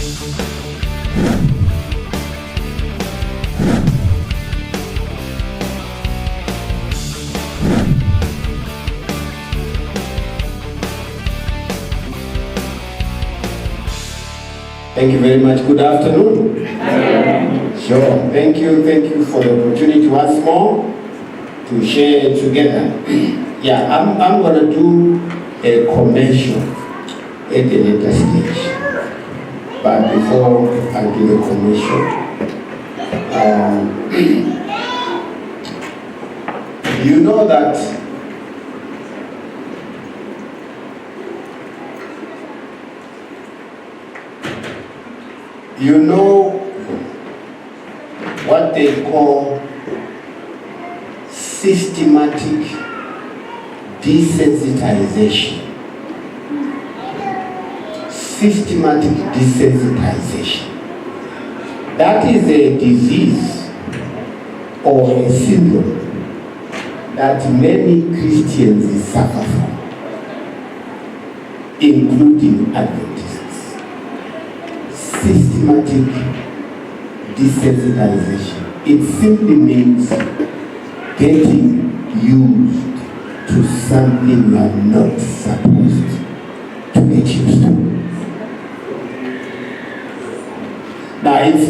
Thank you very much. Good afternoon. Sure. Thank you for the opportunity once more to share together. Yeah, I'm going to do a commercial at the later stage. But before I do the commercial, you know that you know what they call systematic desensitization. Systematic desensitization. That is a disease or a syndrome that many Christians suffer from, including Adventists. Systematic desensitization. It simply means getting used to something you are not supposed to get used to. Now it's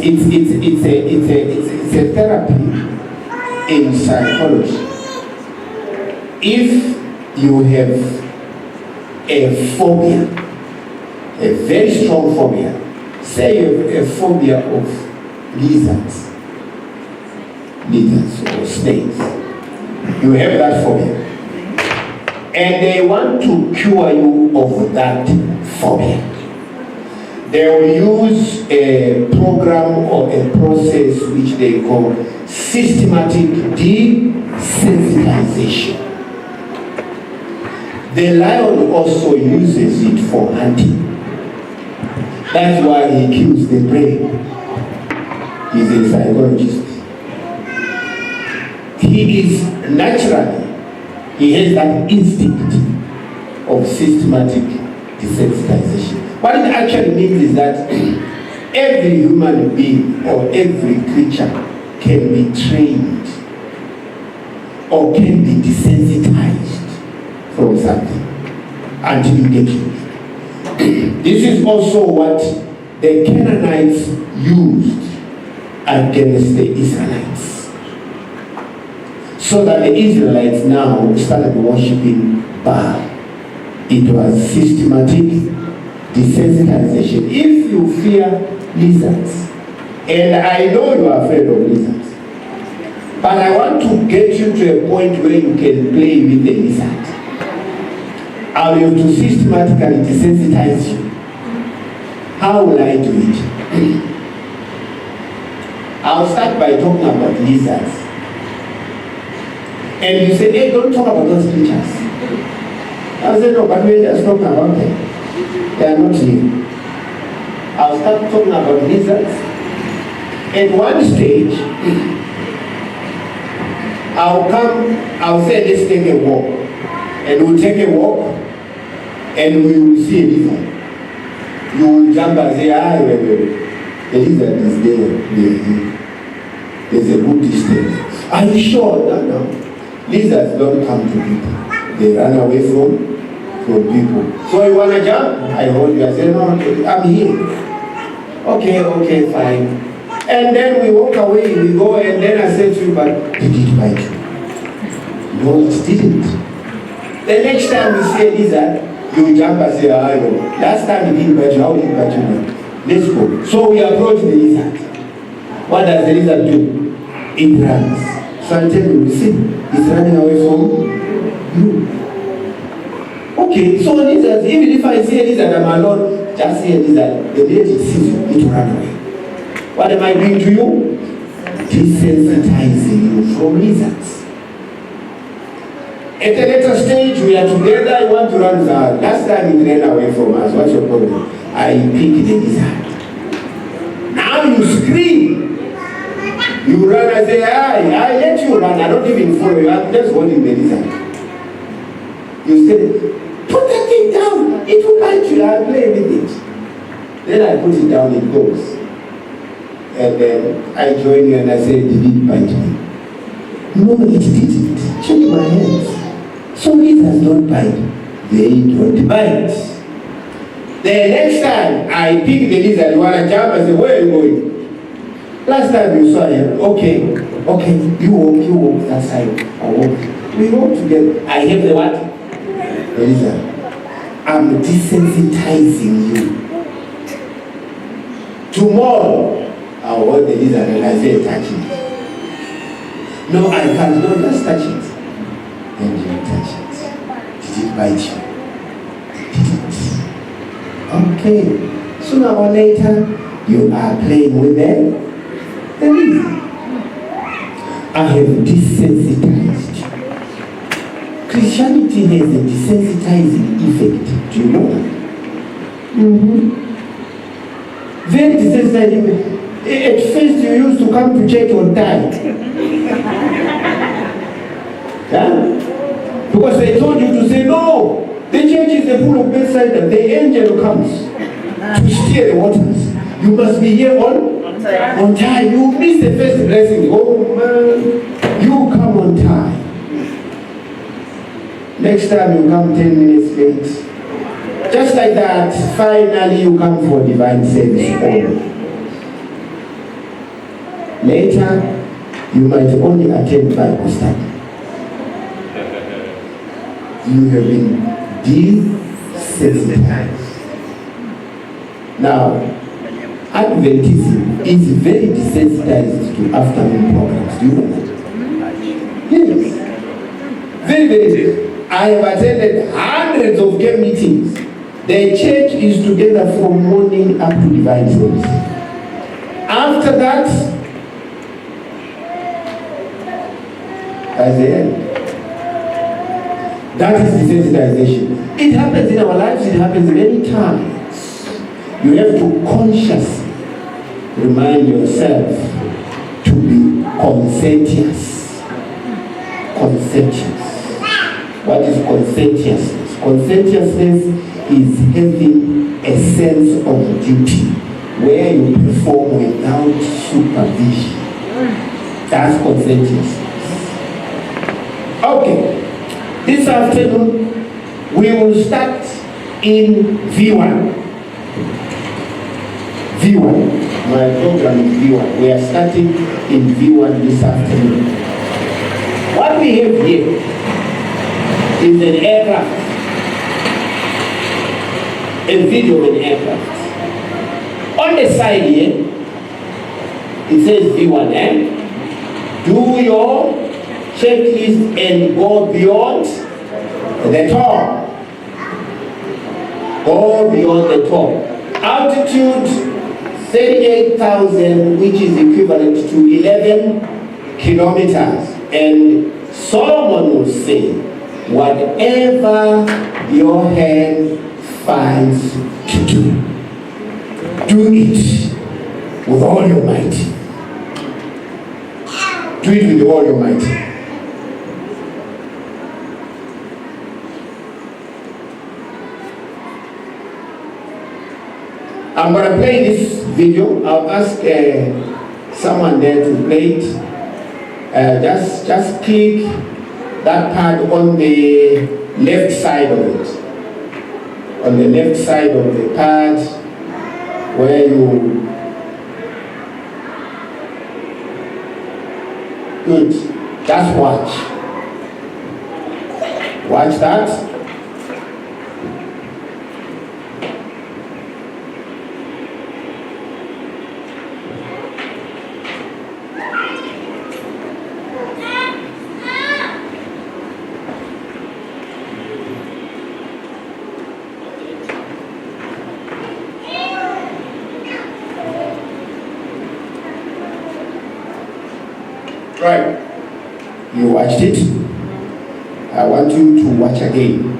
a therapy in psychology. If you have a phobia, a very strong phobia, say you have a phobia of lizards or snakes, you have that phobia, and they want to cure you of that phobia. They will use a program or a process which they call systematic desensitization. The lion also uses it for hunting. That's why he kills the prey. He's a psychologist. He is naturally, he has that instinct of systematic desensitization. What it actually means is that every human being or every creature can be trained or can be desensitized from something until you get used. This is also what the Canaanites used against the Israelites. So that the Israelites now started worshiping Baal. It was systematic desensitization. If you fear lizards, and I know you are afraid of lizards, but I want to get you to a point where you can play with the lizard. I will have to systematically desensitize you. How will I do it? I'll start by talking about lizards. And you say, hey, don't talk about those creatures. I'll say, no, but we're just talking about them. They are not here. I'll start talking about lizards. At one stage, I'll say, let's take a walk. And we'll take a walk, and we will see a lizard. You will jump and say, wait. The lizard is there. There's a good distance. Are you sure? No. Lizards don't come to people. They run away from people. So you want to jump? I hold you. I say, no, I'm here. Okay, fine. And then we walk away, we go, and then I say to you, but did it bite you? No, it didn't. The next time we see a lizard, you jump and say, no. Last time it didn't bite you, how did it bite you now? Let's go. So we approach the lizard. What does the lizard do? It runs. So I tell you, see, it's running away from you. Okay, so lizards, even if I see a lizard, I'm alone, just see a lizard, the minute it sees you, it will run away. What am I doing to you? Desensitizing you from lizards. At a later stage, we are together, I want to run. Last time it ran away from us. What's your problem? I pick the lizard. Now you scream. You run, I say, I let you run. I don't even follow you. I'm just holding the lizard. You say, put that thing down. It will bite you. I'll play with it. Then I put it down, it goes. And then I join you and I say, did it bite me? No, it didn't. Check my hands. So it has not bite. They don't bite. The next time I pick the lizard, you want to jump, I say, where are you going? Last time you saw him, okay, you walk that side, I walk. We walk together. I have the what? The lizard. I'm desensitizing you. Tomorrow, I'll hold the lizard and I say, touch it. No, I can't. No, just touch it. And you touch it. Did it bite you? Okay. Sooner or later, you are playing with the lizard. I have desensitized. Christianity has a desensitizing effect. Do you know that? Very desensitizing. At first you used to come to church on time. Yeah? Because they told you to say, no, the church is the pool of Bethesda. The angel comes to steer the waters. You must be here on time. You miss the first blessing. Oh man, you come on time. Next time you come 10 minutes late. Just like that, finally you come for divine service. Later, you might only attend Bible study. You have been desensitized. Now, Adventism is very desensitized to afternoon programs. Do you know that? Yes. Very, very. I have attended hundreds of camp meetings. The church is together from morning up to divine service. After that, as the end. That is desensitization. It happens in our lives, it happens many times. You have to consciously remind yourself to be conscientious. Conscientious. What is conscientiousness? Conscientiousness is having a sense of duty where you perform without supervision. That's conscientiousness. Okay. This afternoon, we will start in V1. V1. My program is V1. We are starting in V1 this afternoon. What we have here is an aircraft. A video of an aircraft. On the side here, it says V1. Do your checklist and go beyond the top. Go beyond the top. Altitude 38,000, which is equivalent to 11 kilometers. And Solomon will say, whatever your hand finds to do, do it with all your might. Do it with all your might. I'm going to play this video. I'll ask someone there to play it. Just click that part on the left side of it. On the left side of the part where you... Good. Just watch. Watch that. Right. You watched it. I want you to watch again.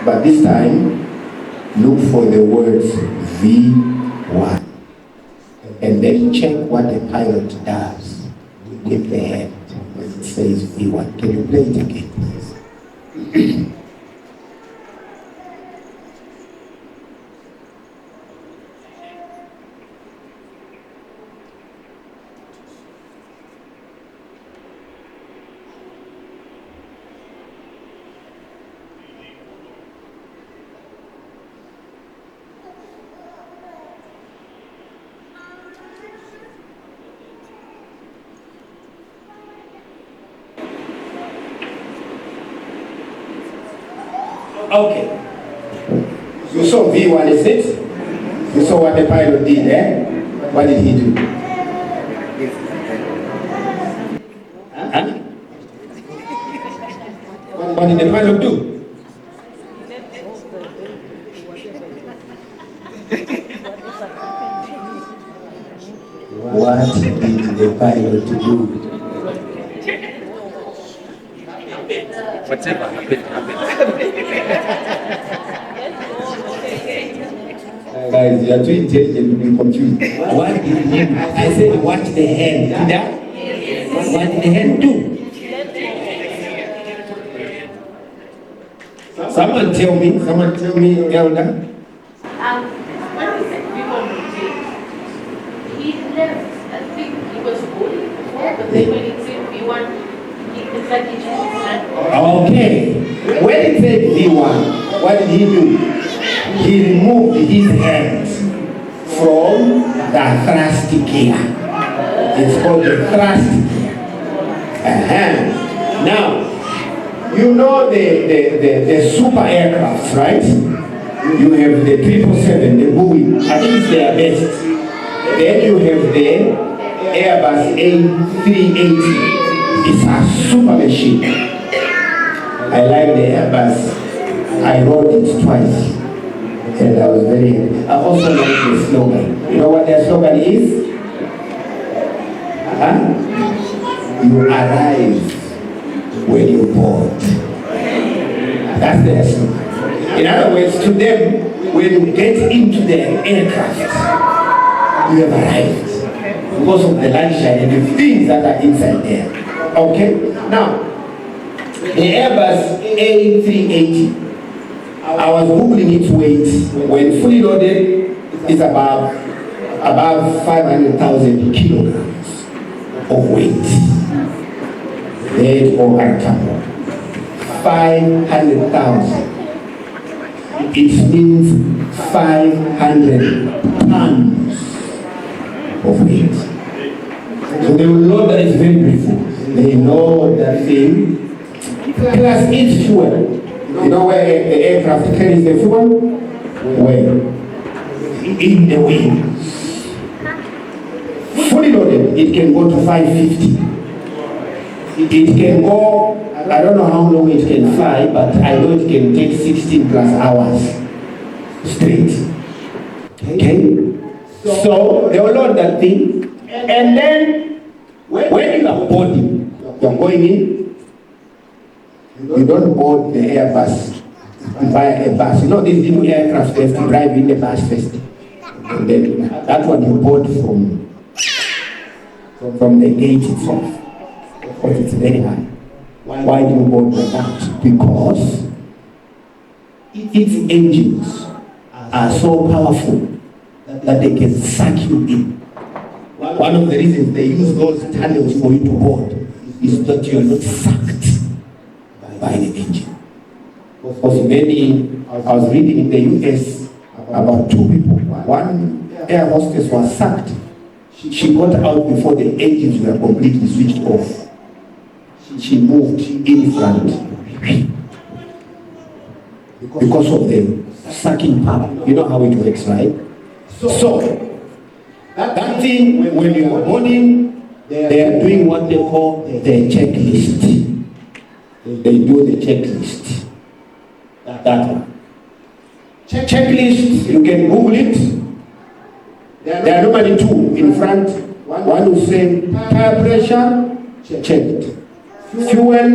But this time, look for the words V1. And then check what the pilot does with the hand when it says V1. Can you play it again, please? Okay. You saw V1, is it? You saw what the pilot did, eh? What did he do? Huh? What did the pilot do? What did the pilot do? Whatever happened. Guys, you are too intelligent to be confused. What did he do? I said, watch the hand. Did that? What did the hand do? Someone tell me, Elder. When he said we want to change, he left. I think he was holding before, but then when he said we want, it's like he changed his hand. Okay. When he said V1, what did he do? He removed his hands from the thrust gear. It's called the thrust gear. Now, you know the super aircrafts, right? You have the 777, the Boeing, at least they are best. Then you have the Airbus A380. It's a super machine. I like the Airbus. I rode it twice. And I was very happy. I also like the slogan. You know what their slogan is? Huh? You arrive when you board. That's their slogan. In other words, to them, when you get into the aircraft, you have arrived because of the luxury and the things that are inside there. Okay? Now, the Airbus A380, I was googling its weight. When fully loaded, it's about 500,000 kilograms of weight. Head or cargo. 500,000. It means 500 tons of weight. So they will know that it's very beautiful. They know that thing. Plus it's fuel. You know where the aircraft carries the fuel? Where? In the wings. Fully loaded, it can go to 550. It can go, I don't know how long it can fly, but I know it can take 16 plus hours straight. Okay? So they will load that thing, and then when you are boarding, you are going in, you don't board the Airbus via a bus. You know these little aircraft have to drive in the bus first. And then that's what you board from the gate itself. Because it's very high. Why do you board like that? Because its engines are so powerful that they can suck you in. One of the reasons they use those tunnels for you to board is that you are not sucked by the engine. Because I was reading in the US about 2 people. One air hostess was sucked. She got out before the engines were completely switched off. She moved in front because of the sucking power. You know how it works, right? So that thing, when you are boarding, they are doing what they call the checklist. They do the checklist. That one. Checklist, you can Google it. There are normally 2 in front. One will say tire pressure, checked. Fuel,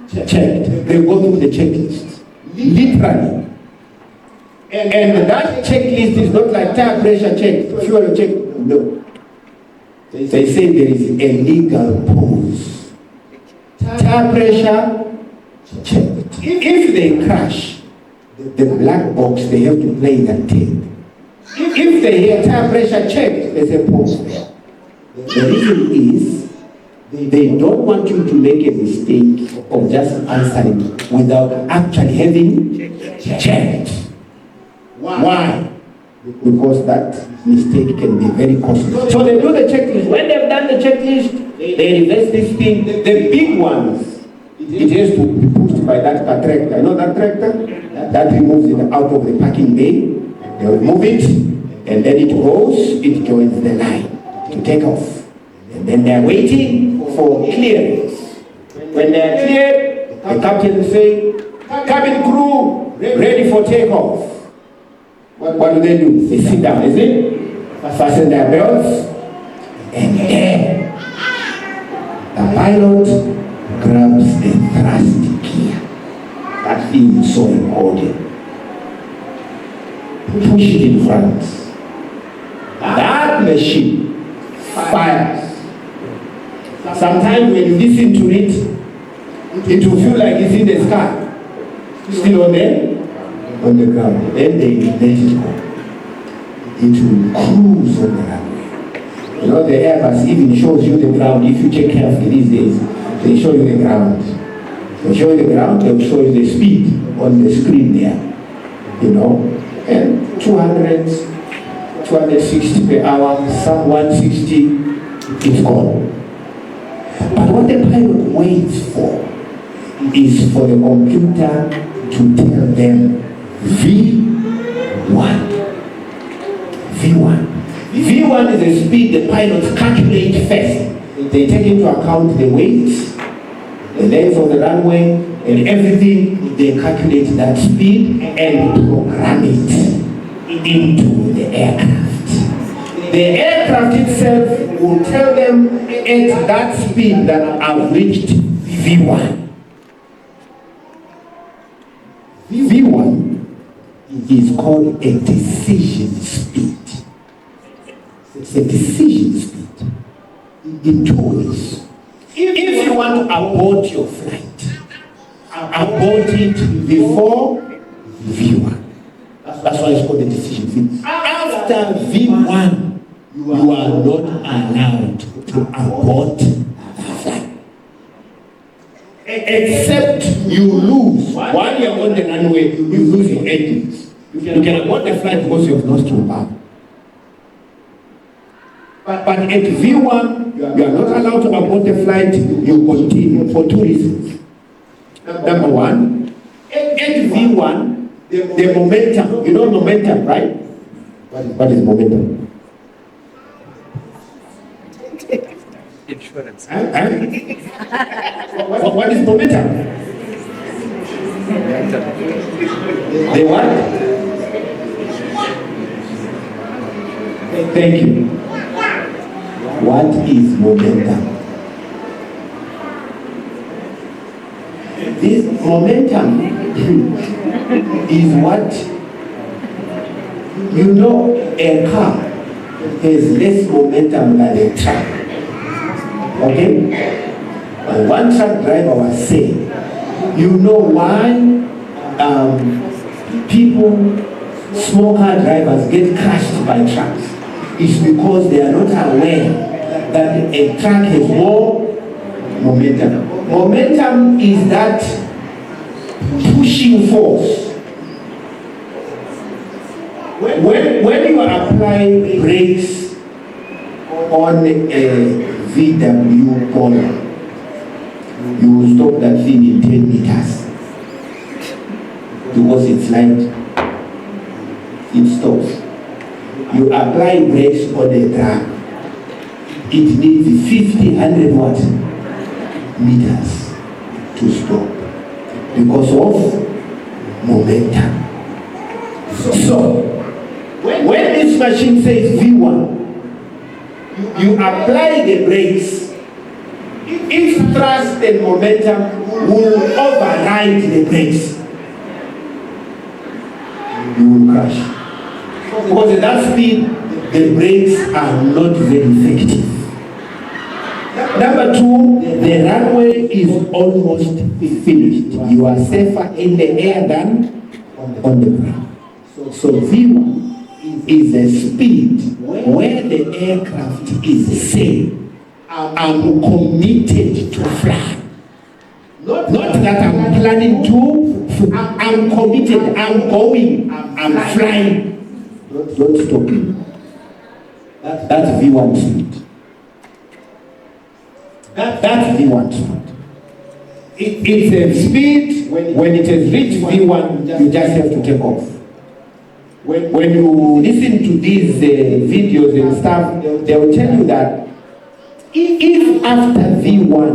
checked. They go through the checklist. Literally. And that checklist is not like tire pressure checked, fuel checked. No. They say there is a legal pause. Tire pressure, checked. If they crash, the black box, they have to play that tape. If they hear tire pressure checked, they say pause. The reason is they don't want you to make a mistake of just answering without actually having checked. Why? Because that mistake can be very costly. So they do the checklist. When they've done the checklist, they reverse this thing. The big ones, it has to be pushed by that tractor. You know that tractor? that removes it out of the parking bay. They remove it, and then it goes, it joins the line to take off. And then they're waiting for clearance. When they're cleared, the captain will say, cabin crew, ready for takeoff. What do? They sit down, isn't it? Fasten their belts, and then the pilot grabs the thrust gear. That thing is so important. Push it in front. That machine fires. Sometimes when you listen to it, it will feel like it's in the sky, still on the ground. Then they let it go. It will cruise on the runway. You know, the Airbus even shows you the ground. If you check carefully these days, they show you the ground. They show you the ground, they'll show you the speed on the screen there. You know, and 200, 260 per hour, some 160, it's gone. But what the pilot waits for is for the computer to tell them V1. V1. V1 is the speed the pilots calculate first. They take into account the weight, the length of the runway, and everything. They calculate that speed and program it into the aircraft. The aircraft itself will tell them at that speed that I've reached V1. V1 is called a decision speed. It's a decision speed in 2 ways. If you want to abort your flight, abort it before V1. That's why it's called the decision speed. After V1, you are not allowed to abort the flight. Except you lose. While you're on the runway, you lose your engines. You can abort the flight because you've lost your power. But at V1, you are not allowed to abort the flight. You continue for 2 reasons. Number one, at V1, the momentum, you know momentum, right? What is momentum? Insurance. What is momentum? The what? Thank you. What is momentum? This momentum is what, you know, a car has less momentum than a truck. Okay? And one truck driver was saying, you know why small car drivers get crushed by trucks? It's because they are not aware that a truck has more momentum. Momentum is that pushing force. When you are applying brakes on a VW Polo, you will stop that thing in 10 meters because it's light. It stops. You apply brakes on a truck, it needs 50, 100 watt meters to stop because of momentum. So when this machine says V1, you apply the brakes. If thrust and momentum will override the brakes, you will crash. Because at that speed, the brakes are not very effective. Number two, the runway is almost finished. You are safer in the air than on the ground. So V1 is a speed where the aircraft is safe. I'm committed to fly. Not that I'm planning to, I'm committed, I'm going, I'm flying. Don't stop me. That's V1 speed. That's V1 speed. It's a speed. When it has reached V1, you just have to take off. When you listen to these videos and stuff, they will tell you that if after V1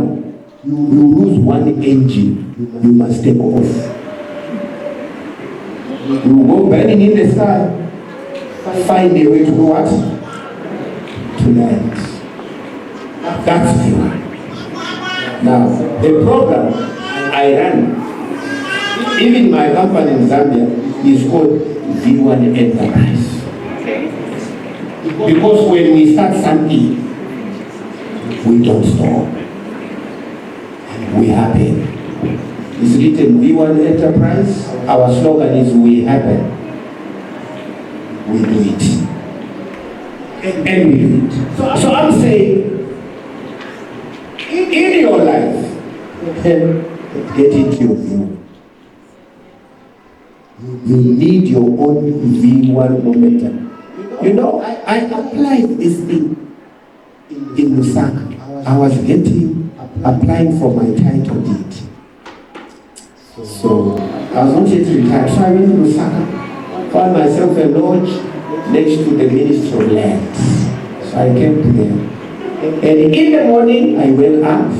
you lose one engine, you must take off. You go burning in the sky, find a way to do what? To land. That's V1. Now, the program I run, even my company in Zambia, is called V1 Enterprise. Because when we start something, we don't stop. We happen. It's written V1 Enterprise. Our slogan is we happen. We do it. And we do it. So I'm saying, in your life, get into your view. You need your own V1 momentum. You know, I applied this thing in Lusaka. I was applying for my title deed. So I was not yet retired. So I went to Lusaka, found myself a lodge next to the Ministry of Lands. So I came to there. And in the morning, I went up.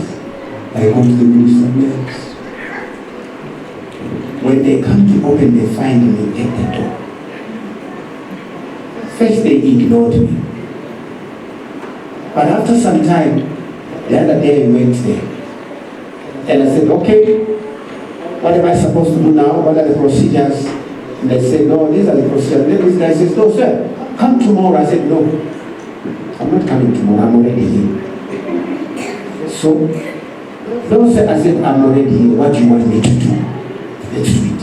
I go to the Ministry of Lands. When they come to open, they find me at the door. First, they ignored me. But after some time, the other day I went there. And I said, okay, what am I supposed to do now? What are the procedures? And they said, no, these are the procedures. Then this guy says, no, sir, come tomorrow. I said, no, I'm not coming tomorrow. I'm already here. So, no, sir, I said, I'm already here. What do you want me to do? Let's do it.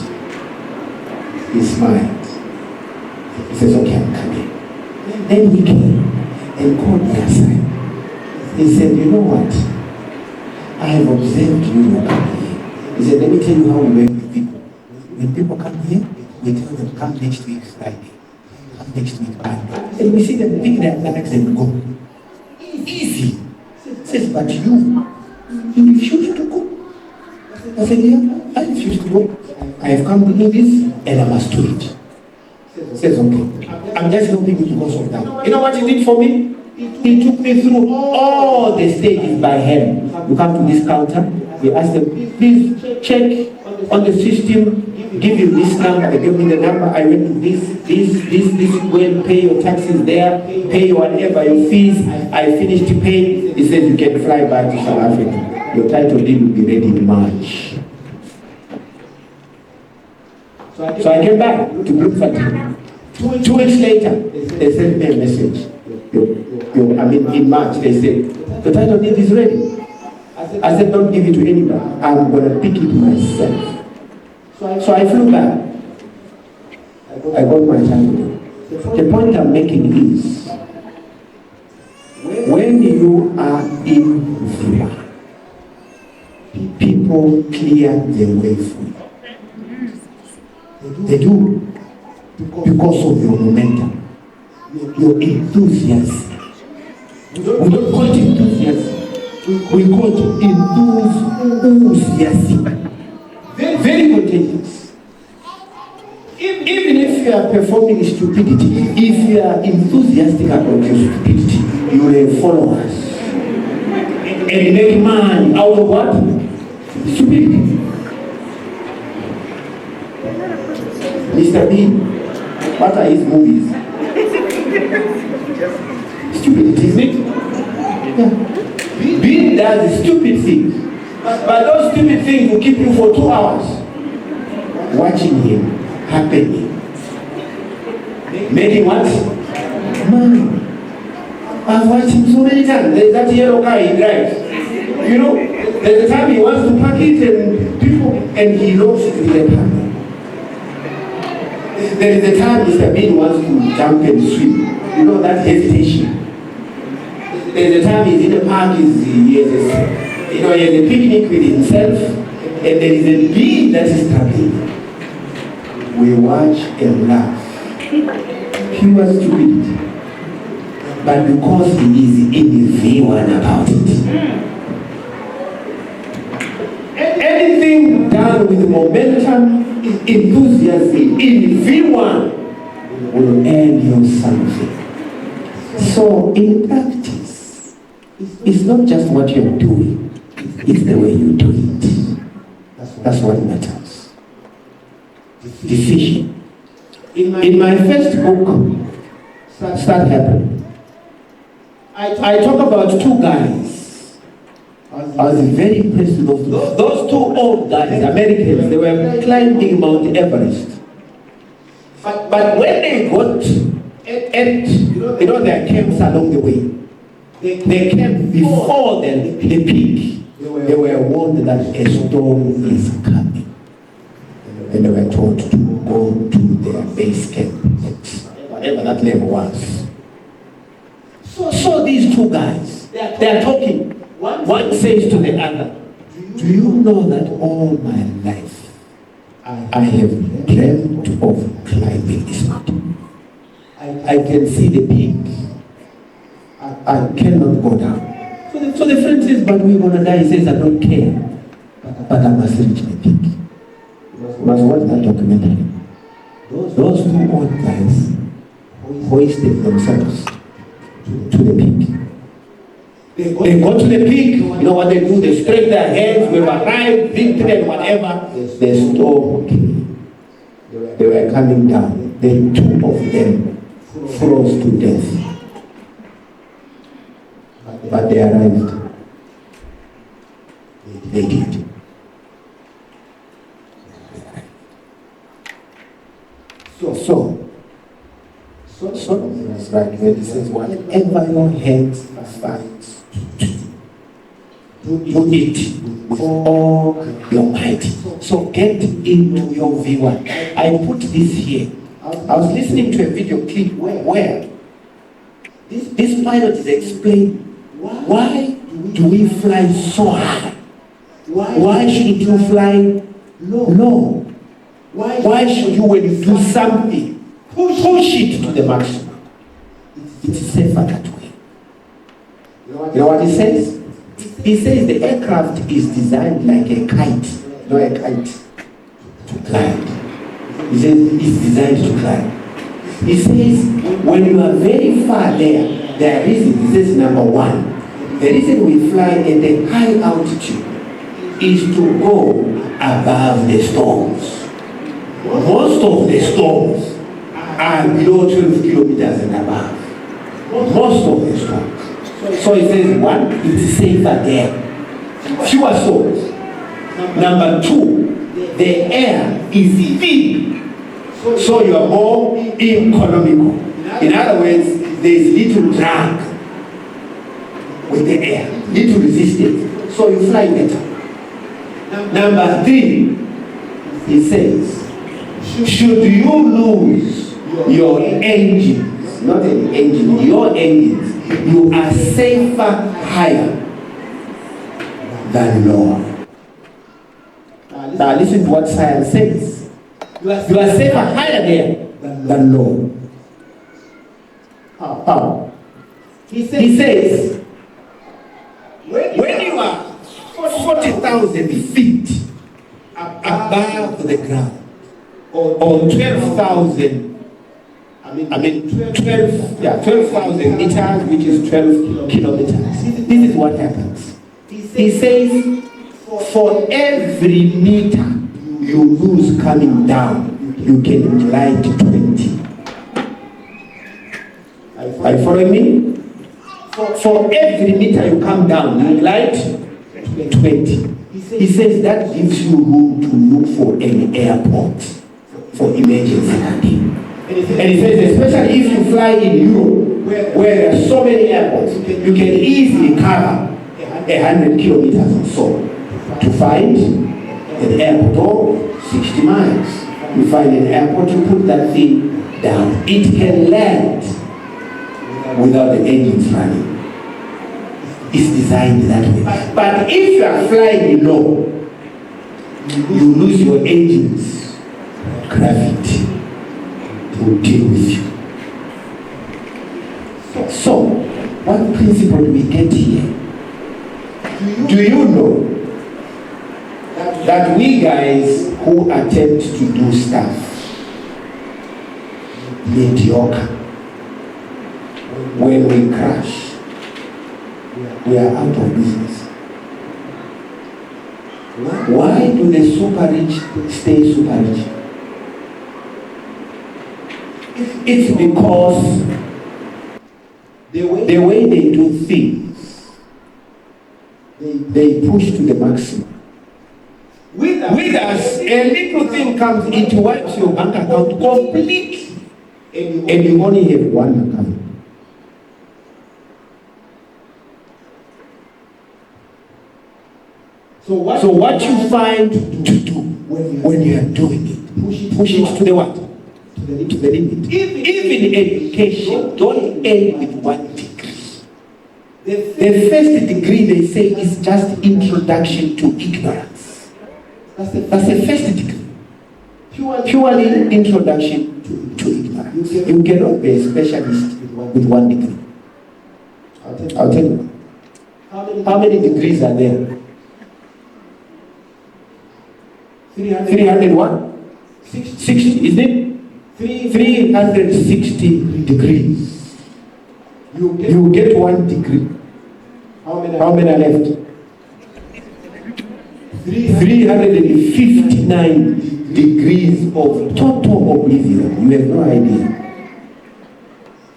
He smiled. He says, okay, I'm coming. Then he came and called me aside. He said, you know what? I have observed you coming here. He said, let me tell you how we work with people. When people come here, we tell them, come next week Friday. Come next week Monday. And we see them pick their bags and go. Easy. He says, but you refuse to go. I said, yeah, I refuse to go. I have come to do this and I must do it. He says, okay. I'm just helping you because of that. You know what he did for me? He took me through all the stages by hand. You come to this counter, we ask them, please check on the system, give you this number. They gave me the number. I went to this, go and pay your taxes there, pay whatever your fees. I finished paying. He said, you can fly back to South Africa. Your title deed will be ready in March. So I came back to Bloemfontein. 2 weeks later, they sent me a message. In March, they said, the title deed is ready. I said, don't give it to anybody. I'm going to pick it myself. So I flew back. I got my title deed. The point I'm making is, when you are in fear, people clear the way for you. They do. Because of your momentum, your enthusiasm. We don't call it enthusiasm. We call it enthusiasm. Very contagious. Even if you are performing stupidity, if you are enthusiastic about your stupidity, you will have followers. And make money out of what? Stupidity. Mr. Bean, what are his movies? Stupidity, isn't it? Yeah. Bean does stupid things. But those stupid things will keep you for 2 hours. Watching him happening. Making what? Money. I've watched him so many times. There's that yellow car he drives. You know, there's a time he wants to park it and people, and he loves it with the park. There is a time Mr. Bean wants to jump and swim. You know, that hesitation. There is a time he's in the park, he has a picnic with himself, and there is a bee that is trapping. We watch and laugh. Pure stupidity. But because he is in the V1 about it. one with momentum, enthusiasm in V1 will earn you something. So in practice, it's not just what you're doing, it's the way you do it. That's what matters. Decision. In my first book, Start Happening, I talk about two guys. I was very impressed with those two old guys, Americans. They were climbing Mount Everest. But when they got at their camps along the way, they camped before the peak. They were warned that a storm is coming. And they were told to go to their base camp, whatever that level was. So these two guys, they are talking. One says to the other, do you know that all my life I have dreamt of climbing this mountain? I can see the peak. I cannot go down. So the friend says, but we're going to die. He says, I don't care. But I must reach the peak. You must watch that documentary. Those two old guys hoisted themselves to the peak. They go to the peak, you know what they do? They stretch their hands, we've arrived, victory and whatever. The storm came. They were coming down. The two of them froze to death. But they arrived. They did. So that's right. When it says, whatever your hands finds to do it with all your might. So get into your V1. I put this here. I was listening to a video clip where this pilot is explaining why do we fly so high? Why shouldn't you fly low? Why should you, when you do something, push it to the maximum? It's safer that way. You know what he says? He says the aircraft is designed like a kite, not a kite to glide. He says it's designed to glide. He says when you are very far there is, he says number one, the reason we fly at a high altitude is to go above the storms. Most of the storms are below 12 kilometers and above. Most of the storms. So it says, one, it's safer there. Fewer storms. Number two, the air is thin. So you are more economical. In other words, there is little drag with the air, little resistance. So you fly better. Number three, he says, should you lose your engines, not an engine, your engines, you are safer higher than lower. Now listen to what science says. You are safer higher there than lower. How? He says, when you are 40,000 feet above the ground, or 12,000, 12,000 meters, which is 12 kilometers. This is what happens. He says, for every meter you lose coming down, you can glide 20. Are you following me? For every meter you come down, you glide 20. He says that gives you room to look for an airport for emergency landing. And he says, especially if you fly in Europe, where there are so many airports, you can easily cover 100 kilometers or so to find an airport, or 60 miles. You find an airport, you put that thing down. It can land without the engines running. It's designed that way. But if you are flying low, you lose your engines. Gravity will deal with you. So, what principle do we get here? Do you know that we guys who attempt to do stuff mediocre, when we crash, we are out of business. Why do the super rich stay super rich? It's because the way they do things, they push to the maximum. With us, a little thing comes, it wipes your bank account completely, and you only have one account. So what you find to do when you are doing it, push it to the what? To the limit. Even education, don't end with one degree. The first degree, they say, is just introduction to ignorance. That's the first degree. Purely introduction to ignorance. You cannot be a specialist with one degree. I'll tell you. How many degrees are there? 301? 60, isn't it? 360 degrees. You get one degree. How many are left? 359 degrees of total oblivion. You have no idea.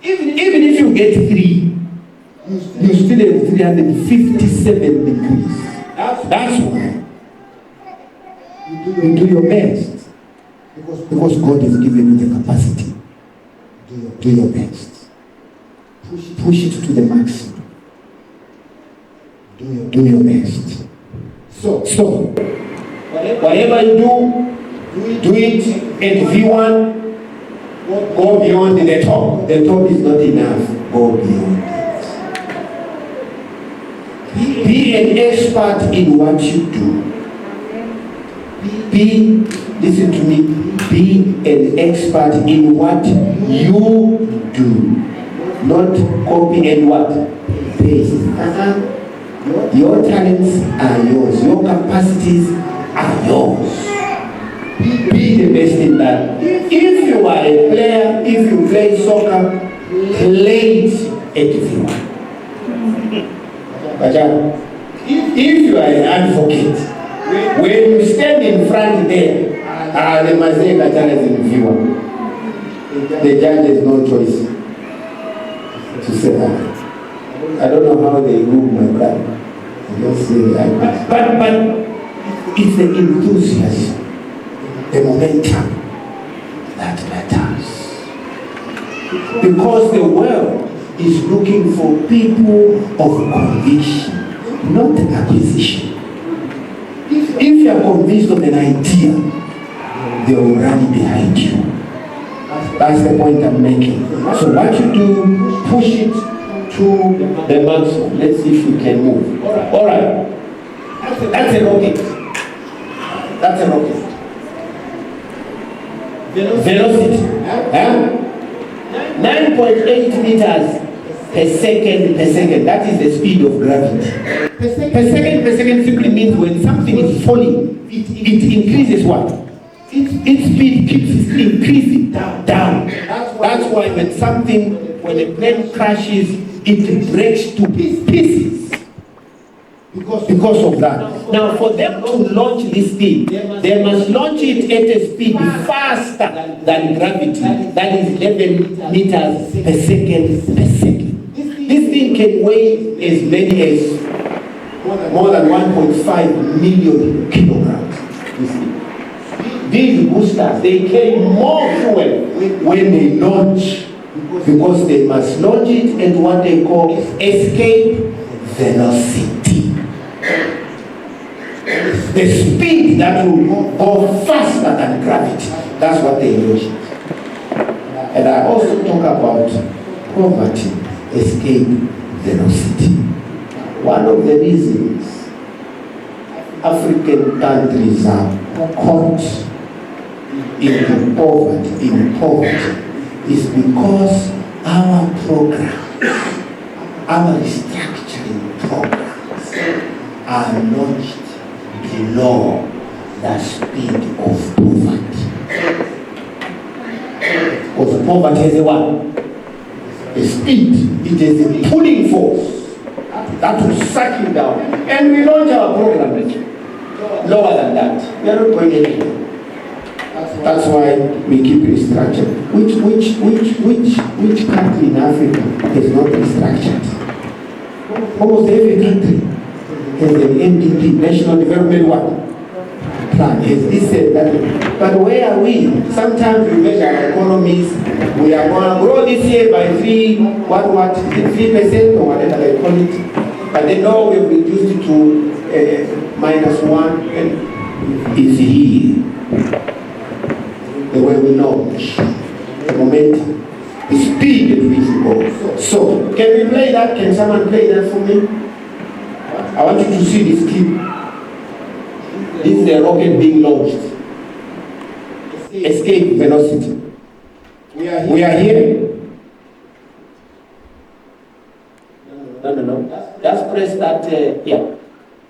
Even if you get 3, you still have 357 degrees. That's why you do your best. Because God has given you the capacity. Do your best. Push it to the maximum. Do your best. So whatever you do it at V1, go beyond the top. The top is not enough. Go beyond it. Be an expert in what you do. Listen to me, be an expert in what you do. Not copy and what? Paste. Your talents are yours. Your capacities are yours. Be the best in that. If you are a player, if you play soccer, play it at V1. If you are an advocate, when you stand in front there, the judge has no choice to say that. I don't know how they rule my brother. I just say that. But it's the enthusiasm, the momentum that matters. Because the world is looking for people of conviction, not acquisition. If you are convinced of an idea, they will run behind you. That's the point I'm making. So what you do, push it to the maximum. Let's see if you can move. All right. That's a rocket. That's a rocket. Velocity. 9.8 meters per second. That is the speed of gravity. Per second simply means when something is falling, it increases what? Its speed keeps increasing down. That's why when a plane crashes, it breaks to pieces. Because of that. Now, for them to launch this thing, they must launch it at a speed faster than gravity. That is 11 meters per second. This thing can weigh as many as more than 1.5 million kilograms. These boosters, they carry more fuel when they launch, because they must launch it at what they call escape velocity. The speed that will go faster than gravity. That's what they launch. And I also talk about poverty, escape velocity. One of the reasons African countries are caught in poverty is because our programs, our restructuring programs are launched below the speed of poverty. Because poverty is a what? A speed. It is a pulling force that will suck you down. And we launch our programs lower than that. We are not going anywhere. That's why we keep restructured. Which country in Africa is not restructured? Almost every country has an NDP, National Development Plan. Has this and that. But where are we? Sometimes we measure our economies. We are going to grow this year by 3% or whatever they call it. But they know we've reduced it to -1, and it's here. The way we launch, the momentum, the speed at which we go. So, can we play that? Can someone play that for me? I want you to see this clip. This is a rocket being launched. Escape velocity. We are here. No. Just press that, yeah.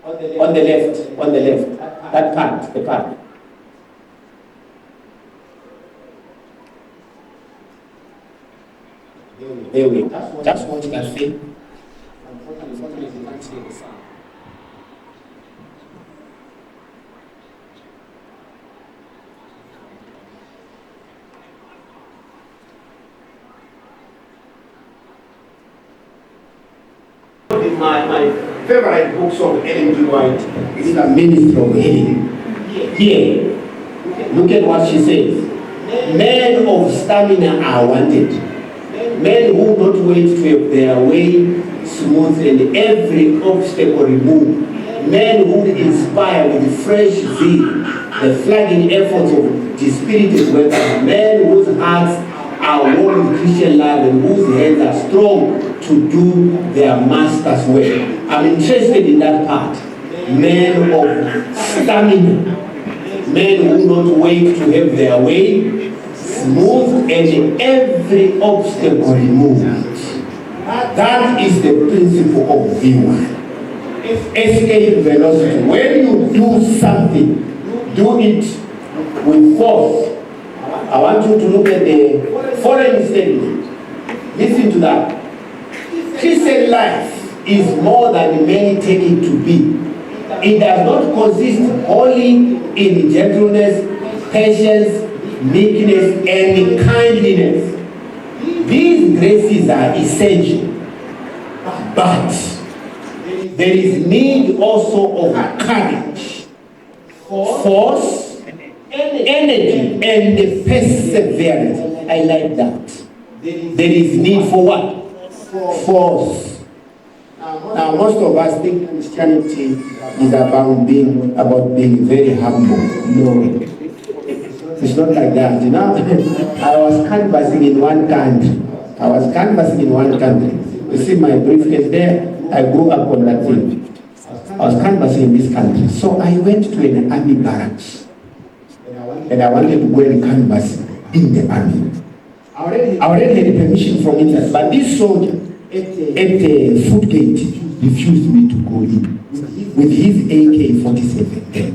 On the left. That part, the part. There we go. Just watch that thing. Unfortunately, you can't see the sound. My favorite books of Ellen G. White is The Ministry of Healing. Here, look at what she says. Men of stamina are wanted. Men who not wait to have their way smooth and every obstacle removed. Men who inspire with fresh zeal the flagging efforts of dispirited workers. Men whose hearts are warm with Christian love and whose hands are strong to do their master's work. I'm interested in that part. Men of stamina. Men who not wait to have their way smooth and every obstacle removed. That is the principle of V1. Escape velocity. When you do something, do it with force. I want you to look at the foreign statement. Listen to that. Christian life is more than many take it to be. It does not consist wholly in gentleness, patience, meekness, and kindliness. These graces are essential, but there is need also of courage, force, energy, and perseverance. I like that. There is need for what? Force. Now, most of us think Christianity is about being very humble. No, it's not like that. You know, I was canvassing in one country. You see my briefcase there? I grew up on that thing. I was canvassing in this country. So I went to an army barracks. And I wanted to go and canvass in the army. I already had permission from inside, but this soldier at the foot gate refused me to go in with his AK-47.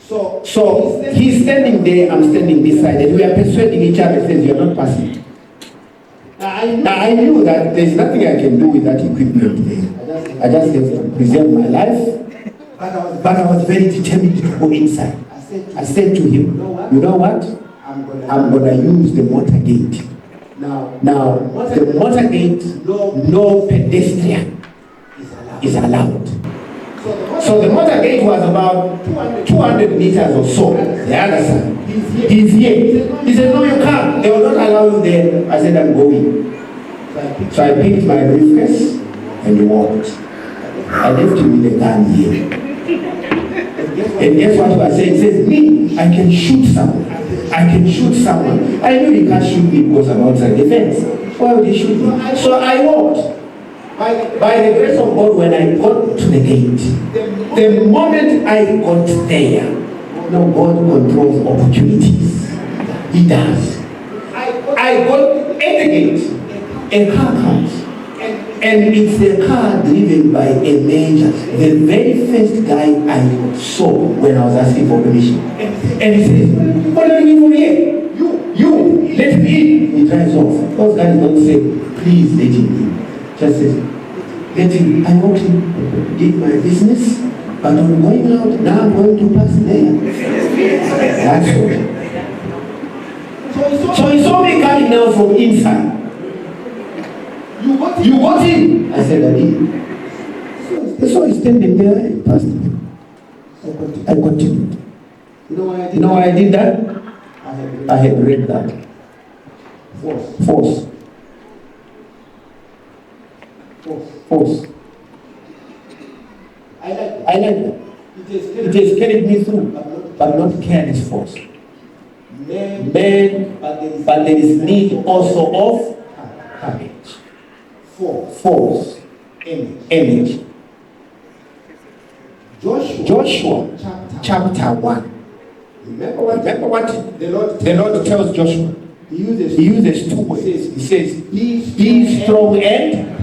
So he's standing there, I'm standing this side, and we are persuading each other, says, "You're not passing." Now I knew that there's nothing I can do with that equipment there. I just have to preserve my life, but I was very determined to go inside. I said to him, "You know what? I'm going to use the motor gate." Now, the motor gate, no pedestrian is allowed. So the motor gate was about 200 meters or so. The other side. He's here. He said, "No, you can't. They will not allow you there." I said, "I'm going." So I picked my briefcase and walked. I left him with a gun here. And guess what I said? He says, "Me, I can shoot someone. I knew he can't shoot me because I'm outside the fence. Why would he shoot me?" So I walked. By the grace of God, when I got to the gate, the moment I got there, God controls opportunities. He does. I got at the gate, a car comes, And it's a car driven by a major. The very first guy I saw when I was asking for permission. And he says, what are you doing here? You, let me in. He drives off. Those guys don't say, please let him in. Just says, let him. I want to did my business, but I'm going out. Now I'm going to pass there. That's all. So he saw me coming now from inside. You got in? I said, I did. So he's standing there and passed me. I continued. You know why I did that? I had read that. Force. I like that. It has carried me through, but not careless force. But there is need also of courage. Force. Energy. Joshua chapter 1. Remember what the Lord tells Joshua? He uses two words. He says, be strong and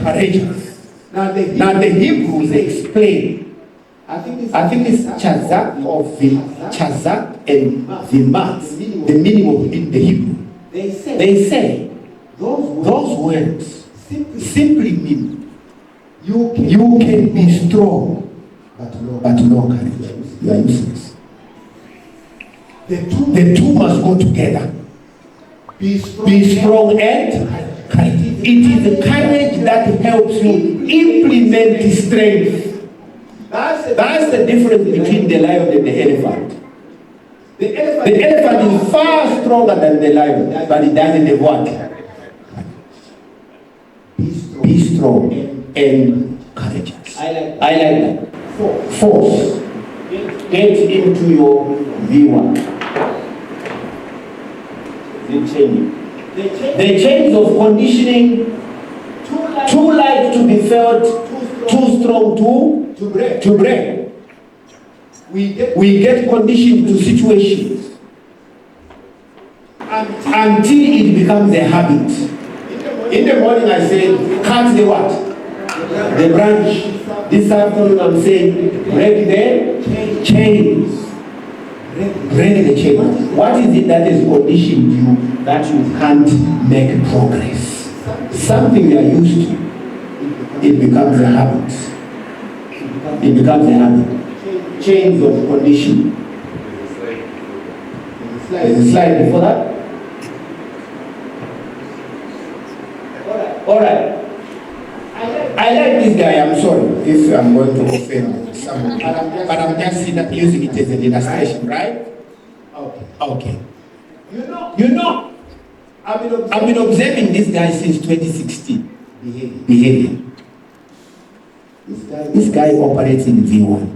courageous. Now the Hebrews explain. I think it's Chazak or Chazak and Vimat, the meaning of the Hebrew. They say those words simply mean you can be strong, but no courage. You are useless. The two must go together. Be strong and courage. It is the courage that helps you implement strength. That's the difference between the lion and the elephant. The elephant is far stronger than the lion, but it doesn't have what? Be strong and courageous. I like that. Force. Get into your V1. The chains of conditioning, too light to be felt, too strong to break. We get conditioned to situations until it becomes a habit. In the morning I say, cut the what? The branch. This afternoon I'm saying, break the chains. Break the chains. What is it that has conditioned you that you can't make progress? Something you are used to. It becomes a habit. It becomes a habit. Chains of conditioning. There's a slide before that. Alright. I like this guy. I'm sorry if I'm going to offend someone, but I'm just using it as an illustration, right? Okay. You know, I've been observing this guy since 2016. Behavior. This guy operates in V1.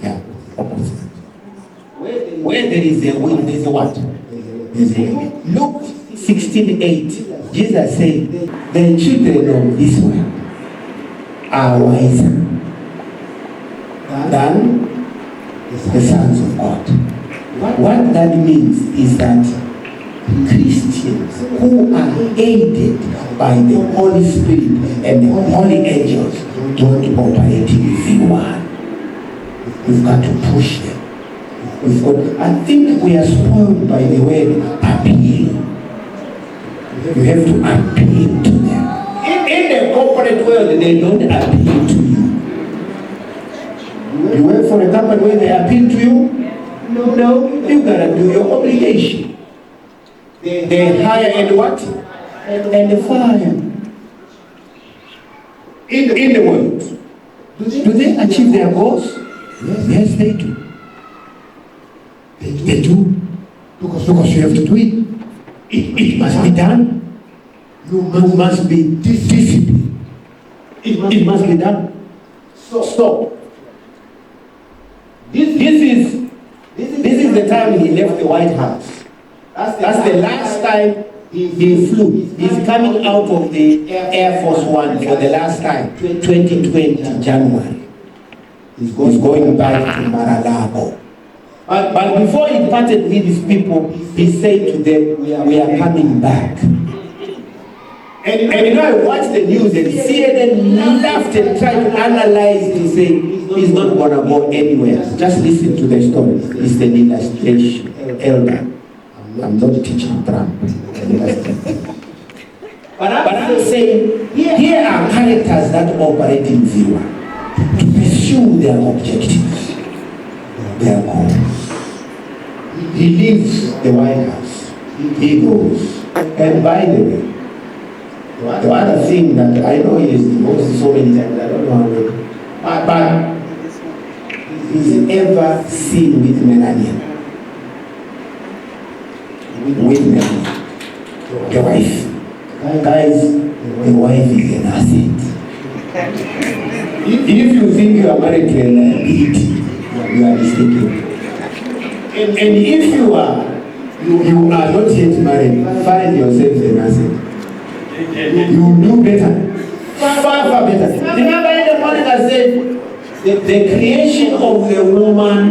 Yeah, opposite. Where there is a will, there's a what? There's a will. Luke 16:8. Jesus said, the children of this world are wiser than the sons of God. What that means is that Christians who are aided by the Holy Spirit and the holy angels don't operate in V1. We've got to push them. I think we are spoiled by the word appeal. You have to appeal to them. In the corporate world, they don't appeal to you. You work for a company where they appeal to you? No, you gotta do your obligation. They hire and what? And fire. In the world. Do they achieve their goals? Yes, they do. They do. Because you have to do it. It must be done. You must be disciplined. It must be done. So, this is the time he left the White House. That's the last time he flew. He's coming out of the Air Force One for the last time, 2020 January. He's going back to Mar-a-Lago. But before he parted with his people, he said to them, we are coming back. And you know, I watched the news and CNN laughed and tried to analyze to say he's not going to go anywhere. Just listen to the story. It's an illustration. Elder, I'm not teaching Trump. But I'm saying here are characters that operate in viewer to pursue their objectives, their goals. He leaves the White House. He goes. And by the way, the other thing that I know he is divorced so many times, I don't know how many, but he's ever seen with Melania. With Melania. The wife. Guys, the wife is an asset. If you think you are married to a liability, you are mistaken. And if you are not yet married, find yourself an asset. You will do better. Far better. Remember in the morning I said, the creation of the woman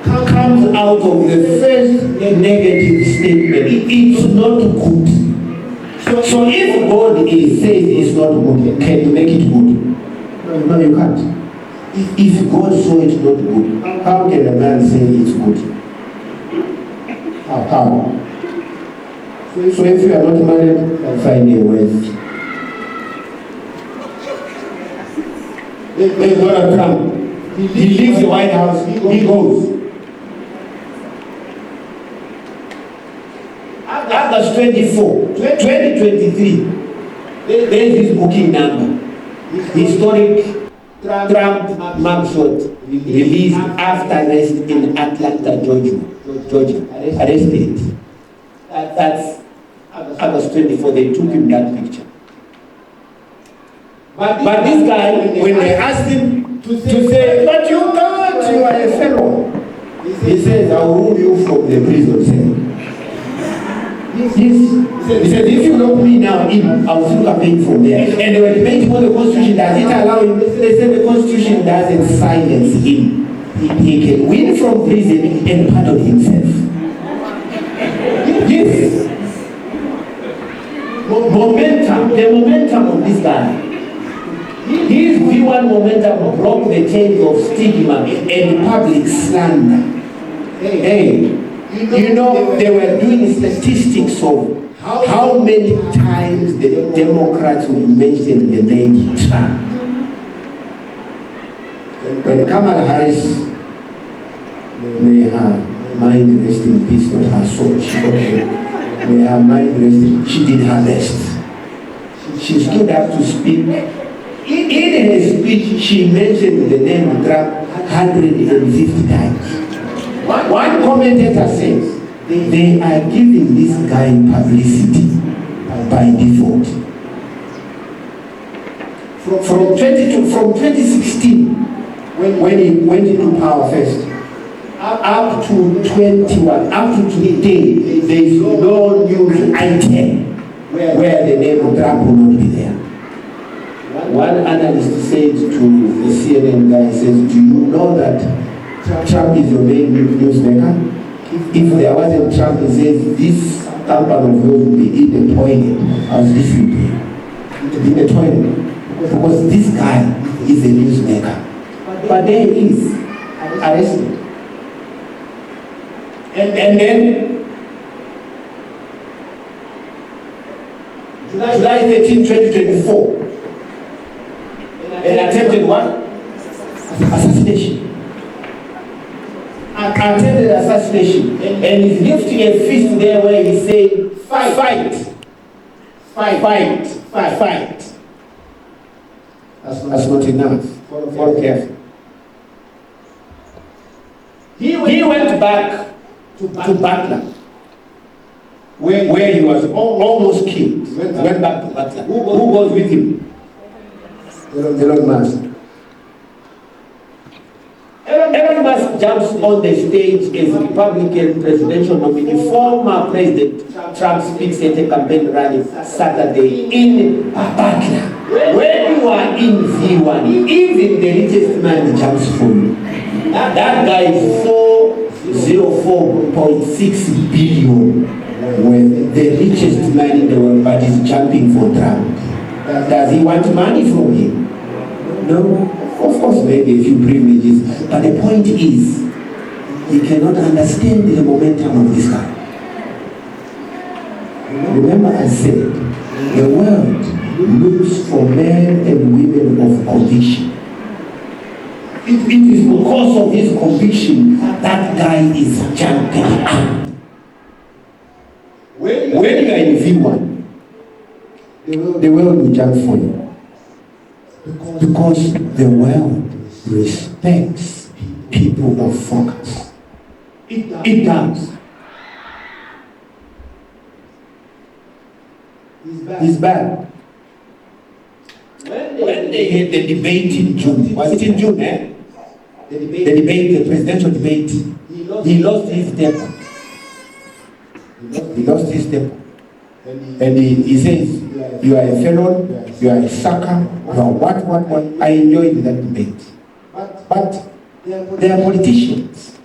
comes out of the first negative statement. It's not good. So if God says it's not good, can you make it good? No, you can't. If God saw it's not good, how can a man say it's good? How? So if you are not married, find a wife. There's Donald Trump. He leaves the White House, he goes. August 24, 2023, there's this booking number. Historic Trump mugshot released after arrest in Atlanta, Georgia. Arrested. That's August 24, they took him that picture. But this guy, when they asked him to say, but you can't, you are a fellow. He says, I will remove you from the prison cell. He said, if you lock me now in, I will still campaign from there. And they were debating what the Constitution does. It allow him. They said the Constitution doesn't silence him. He can win from prison and pardon himself. Yes. Momentum, the momentum of this guy. His V1 momentum broke the chains of stigma and public slander. Hey, you know, they were doing statistics of how many times the Democrats will mention the name Trump. When Kamala Harris, may her mind rest in peace, not her soul, may her mind rest in peace, she did her best. She stood up to speak. In her speech, she mentioned the name Trump 150 times. One commentator says, they are giving this guy publicity by default. From 2016, when he went into power first, up to 21, up to today, there is no news item where the name of Trump will not be there. One analyst said to the CNN guy, says, do you know that Trump is your main newsmaker? If there wasn't Trump, he says, this company of yours will be in the toilet. I was listening to him. In the toilet. Because this guy is a newsmaker. But there he is, arrested. And then, July 13, 2024, an attempted what? Assassination. Attempted assassination. And he's lifting a fist there where he's saying, fight. That's not enough. Follow careful. He went back to Butler, where he was almost killed. Went back to Butler. Who goes with him? The Lord Master. Elon Musk jumps on the stage as Republican presidential nominee. Former President Trump speaks at a campaign rally Saturday in Butler. When you are in V1, even the richest man jumps for you. That guy is 404.6 billion worth the richest man in the world, but is jumping for Trump. Does he want money from him? No. Of course, maybe a few privileges. But the point is, he cannot understand the momentum of this guy. Remember I said, the world looks for men and women of conviction. It is because of his conviction that guy is jumping up. When you are in V1, the world will jump for you. Because the world respects people of focus. It does. It's bad. When they had the debate in June, was it in June, eh? The presidential debate, he lost his temper. He lost his temper. And he says, you are a felon, you are a sucker, you are what. I enjoyed that debate. But they are politicians.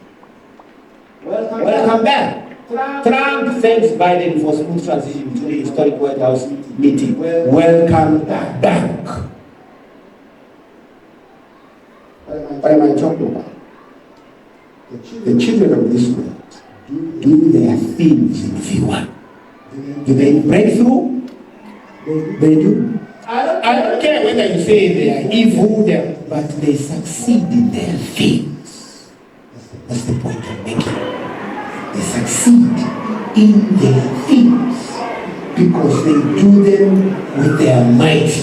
Welcome back. Trump thanks Biden for smooth transition to the historic White House meeting. Welcome back. What am I talking about? The children of this world do their things in V1. Do they break through? They do. I don't care whether you say they are evil, but they succeed in their things. That's the point I'm making. They succeed in their things because they do them with their might.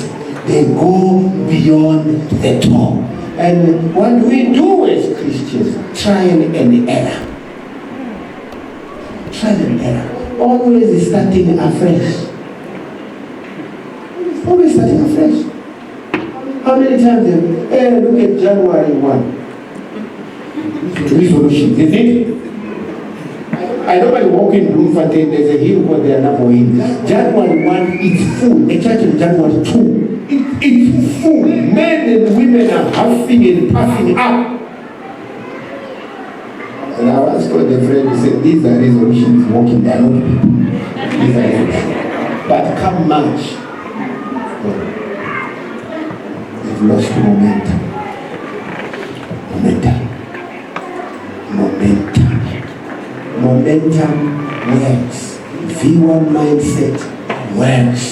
They go beyond the top. And what do we do as Christians? Trial and error. Trial and error. Always starting afresh. Always starting afresh. How many times look at January 1. Resolution, isn't it? I normally walk in Bloemfontein, there's a hill called the Anapoin. January 1 is full. The church in January 2, it's full. Men and women are huffing and puffing up. And I once told a friend, he said, these are resolutions walking down. These are resolutions. But come March, they've lost momentum. Momentum works. V1 mindset works.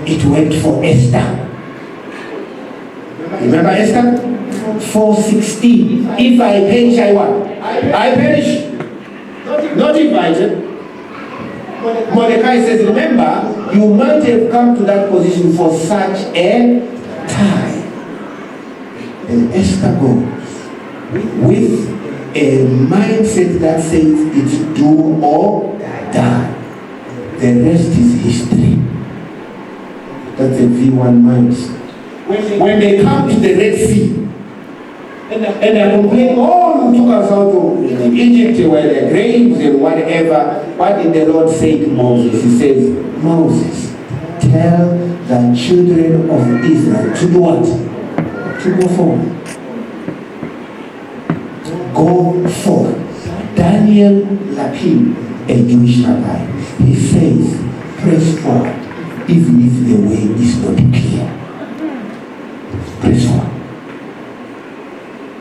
It worked for Esther. Remember Esther? 4:16. If I perish, I what? I perish. Not invited. Mordecai says, remember, you might have come to that position for such a time. And Esther goes with a mindset that says it's do or die. The rest is history. That's a V1 mindset. When they come to the Red Sea, and they complain, oh, you took us out of Egypt where the graves and whatever. What did the Lord say to Moses? He says, Moses, tell the children of Israel to do what? To go forward. Go forward. Daniel Lapin, a Jewish rabbi, he says, press forward, even if the way is not clear. Press forward.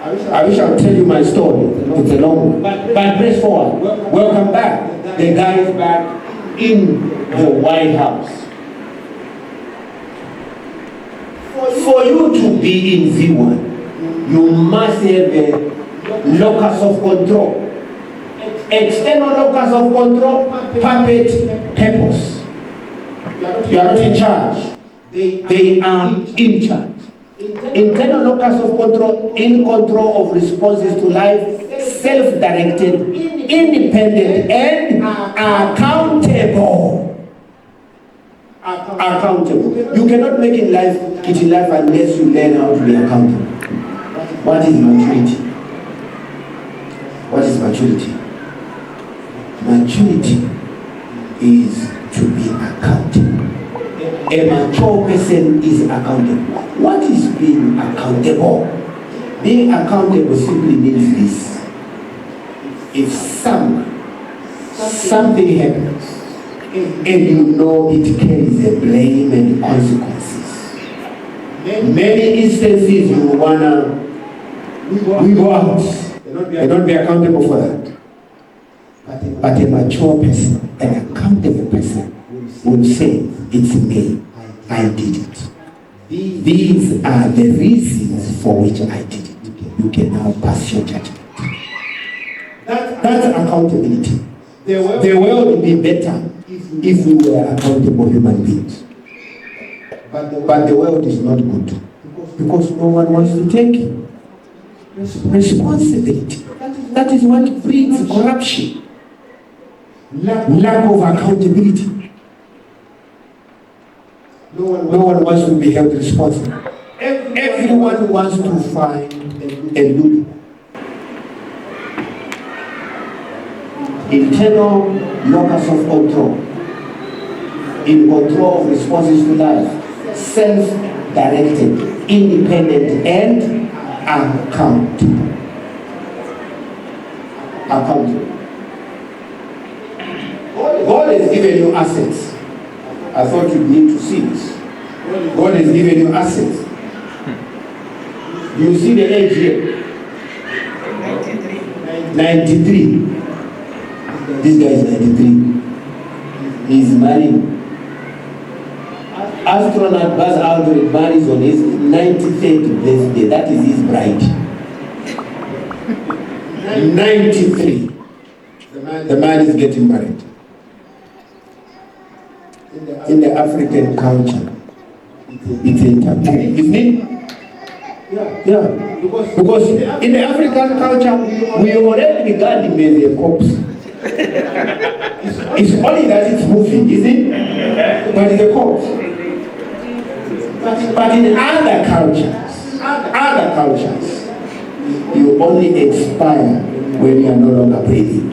I wish I would tell you my story. It's a long one. But press forward. Welcome back. The guy is back in the White House. For you to be in V1, you must have a locus of control. External locus of control, puppet purpose. You are not in charge. They are in charge. Internal locus of control, in control of responses to life, self-directed, independent, and accountable. Accountable. You cannot make it in life unless you learn how to be accountable. What is maturity? What is maturity? Maturity is to be accountable. A mature person is accountable. What is being accountable? Being accountable simply means this. If someone something happens, and you know it carries a blame and consequences. Many instances you wanna go out and not be accountable for that. But a mature person, an accountable person, will say, it's me, I did it. These are the reasons for which I did it. You can now pass your judgment. That's accountability. The world would be better if we were accountable human beings. But the world is not good because no one wants to take responsibility. That is what breeds corruption. Lack of accountability. No one wants to be held responsible. Everyone wants to find a loop. Internal locus of control. In control of responses to life. Self-directed, independent, and accountable. God has given you assets. I thought you need to see this. God has given you assets. You see the age here? 93. This guy is 93. He's married. Astronaut Buzz Aldrin marries on his 93rd birthday. That is his bride. 93. The man is getting married. In the African culture, it's a taboo, isn't it? Yeah. Because in the African culture, we already regard him as a corpse. It's only that it's moving, isn't it? But it's a corpse. But in other cultures, you only expire when you are no longer breathing.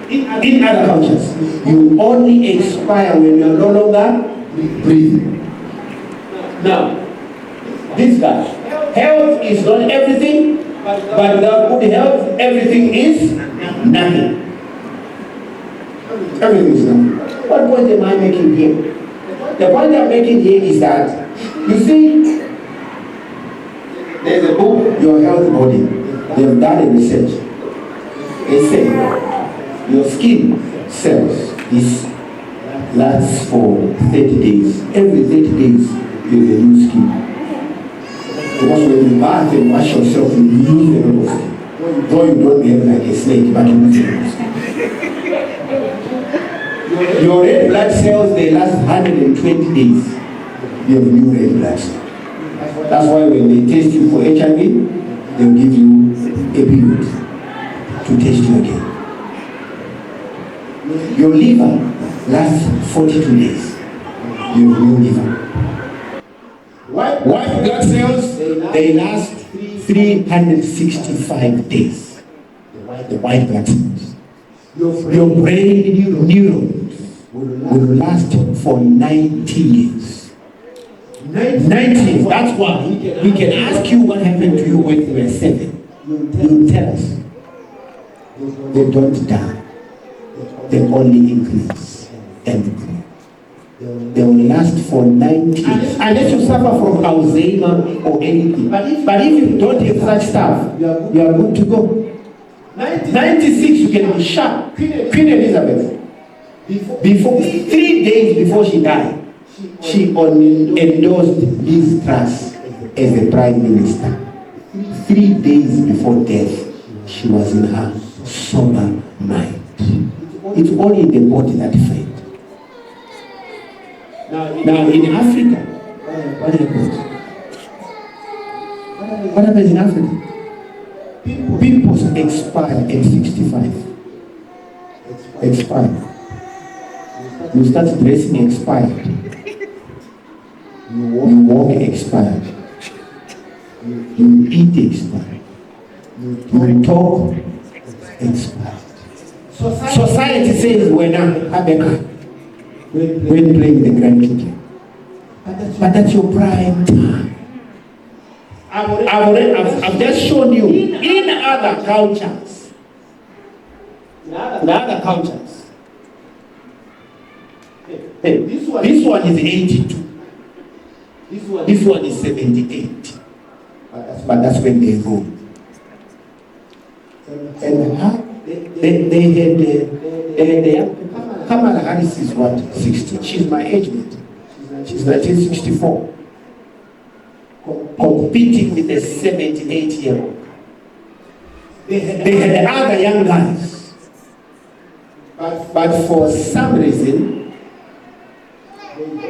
In other cultures, you only expire when you are no longer breathing. Now, this guy, health is not everything, but without good health, everything is nothing. Everything is nothing. What point am I making here? The point I'm making here is that, you see, there's a book, Your Health Body. They have done a research. They say, your skin cells, this lasts for 30 days. Every 30 days, you have a new skin. Because when you bath and wash yourself, you lose a lot of skin. Though you don't behave like a snake, but you lose a lot of skin. Your red blood cells, they last 120 days. You have new red blood cells. That's why when they test you for HIV, they'll give you a period to test you again. Your liver lasts 42 days. You have new liver. White blood cells, they last 365 days. The white blood cells. Your brain neurons will last for 90 years. 90, that's why we can ask you what happened to you when you were 7. You tell us. They don't die. They only increase and increase. They will last for 90 years. Unless you suffer from Alzheimer or anything. But if you don't have such stuff, you are good to go. 96, you can be sharp. Queen Elizabeth, before 3 days before she died, she endorsed Liz Truss as the Prime Minister. 3 days before death, she was in her sober mind. It's only the body that failed. Now in Africa, what happens? What happens in Africa? People expire at 65. Expire. You start dressing expired. You walk expired. You eat expired. You talk expired. Society says when I'm when playing the grandchildren. But that's your prime time. I've just shown you in other cultures in other cultures. This one is 82. This one is 78. But that's when they rule. And they had Kamala Harris is what? 60. She's my age mate. She's 1964. Competing with a 78-year-old. They had other young guys. But for some reason,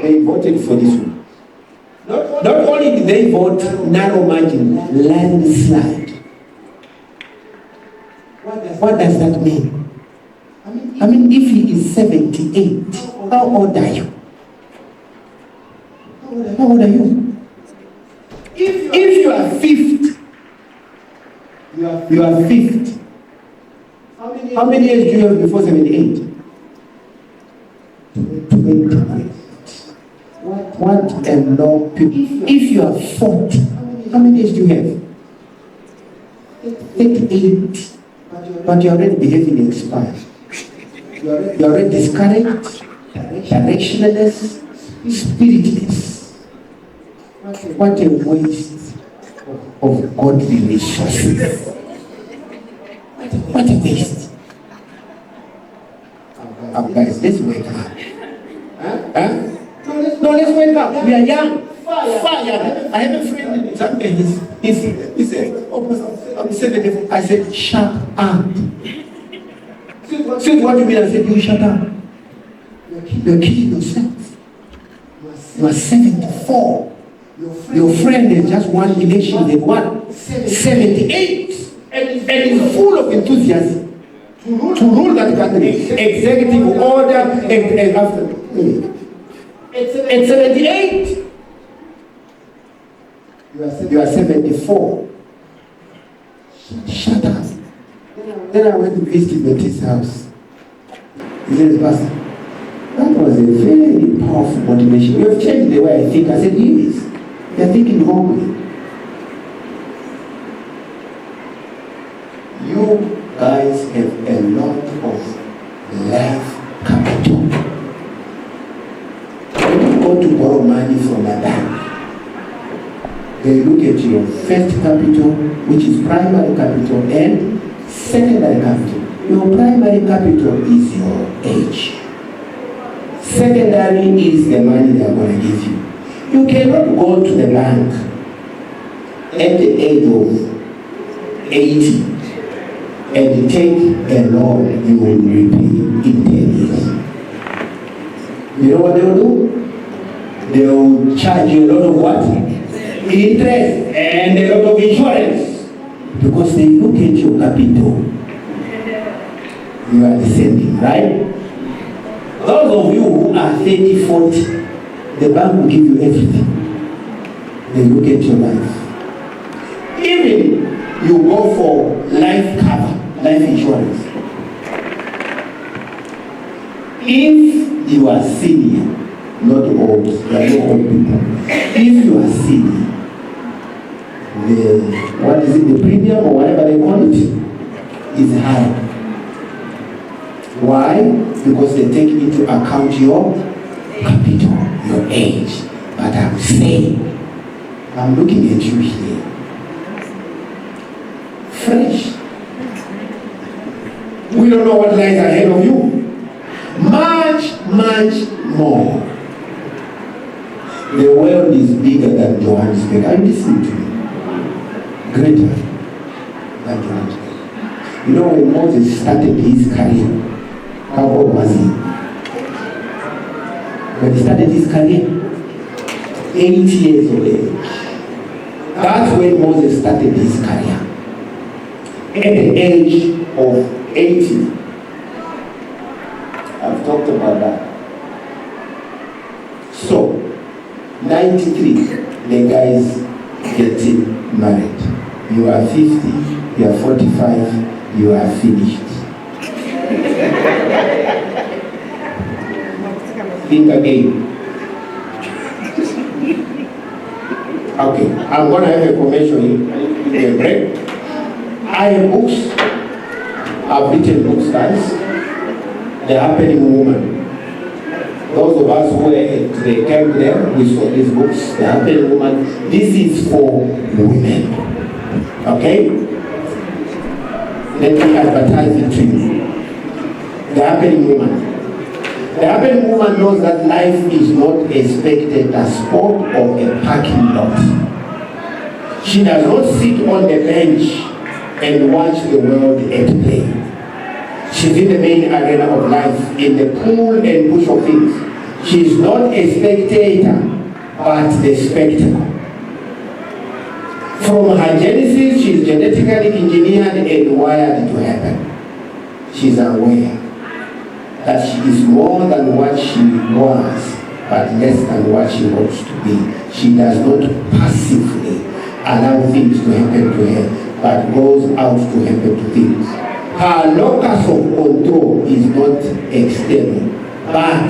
they voted for this one. Not only did they vote narrow margin, landslide. What does that mean? I mean, if he is 78, how old are you? How old are you? If you are 50, you are 50. How many years do you have before 78? 28. What a long period. If you are 40, how many years do you have? 38. But you are already behaving expired. You are already discouraged, directionless, spiritless. What a waste of godly resources. What a waste. Guys, let's wake up. No, let's wake up. We are young. Fire. I have a friend in Zambia. He said, I'm 70. I said, shut up. Said, what do you mean? I said, you shut up. You're killing yourself. You are 74. Your friend has just won election. They won 78. And is full of enthusiasm to rule that country. Executive order and after. At 78. You are 74. Shut up. Then I went to visit Betty's house. He says, Pastor, that was a very powerful motivation. You have changed the way I think. I said, yes. You're thinking wrongly. You guys have a lot of life capital. When you go to borrow money from a bank, they look at your first capital, which is primary capital, and secondary capital. Your primary capital is your age. Secondary is the money they are going to give you. You cannot go to the bank at the age of 80 and take a loan you will repay in 10 years. You know what they will do? They will charge you a lot of what? Interest and a lot of insurance. Because they look at your capital. You are descending, right? Those of you who are 30, 40, the bank will give you everything. They look at your life. Even you go for life cover, life insurance. If you are senior, not old, you are not old people. If you are senior, the premium or whatever they call it is high. Why? Because they take into account your capital, your age. But I'm saying, I'm looking at you here, fresh. We don't know what lies ahead of you. Much, much more. The world is bigger than Johannesburg. Are you listening to me? Greater than Johannesburg. You know, when Moses started his career, how old was he? When he started his career, 80 years of age. That's when Moses started his career. At the age of 80. I've talked about that. So, 93, the guys getting married. You are 50, you are 45, you are finished. Think again. Okay, I'm going to have a commercial here. A break. I have books I've written books, guys. The Happening Woman. Those of us who were at the camp there, we saw these books, The Happening Woman. This is for women. Okay? Let me advertise it to you. The Happening Woman. The Happening Woman knows that life is not a spectator sport or a parking lot. She does not sit on the bench and watch the world at play. She's in the main arena of life, in the pool and bush of things. She's not a spectator, but the spectacle. From her genesis, she's genetically engineered and wired to happen. She's aware that she is more than what she was, but less than what she wants to be. She does not passively allow things to happen to her, but goes out to happen to things. Her locus of control is not external, but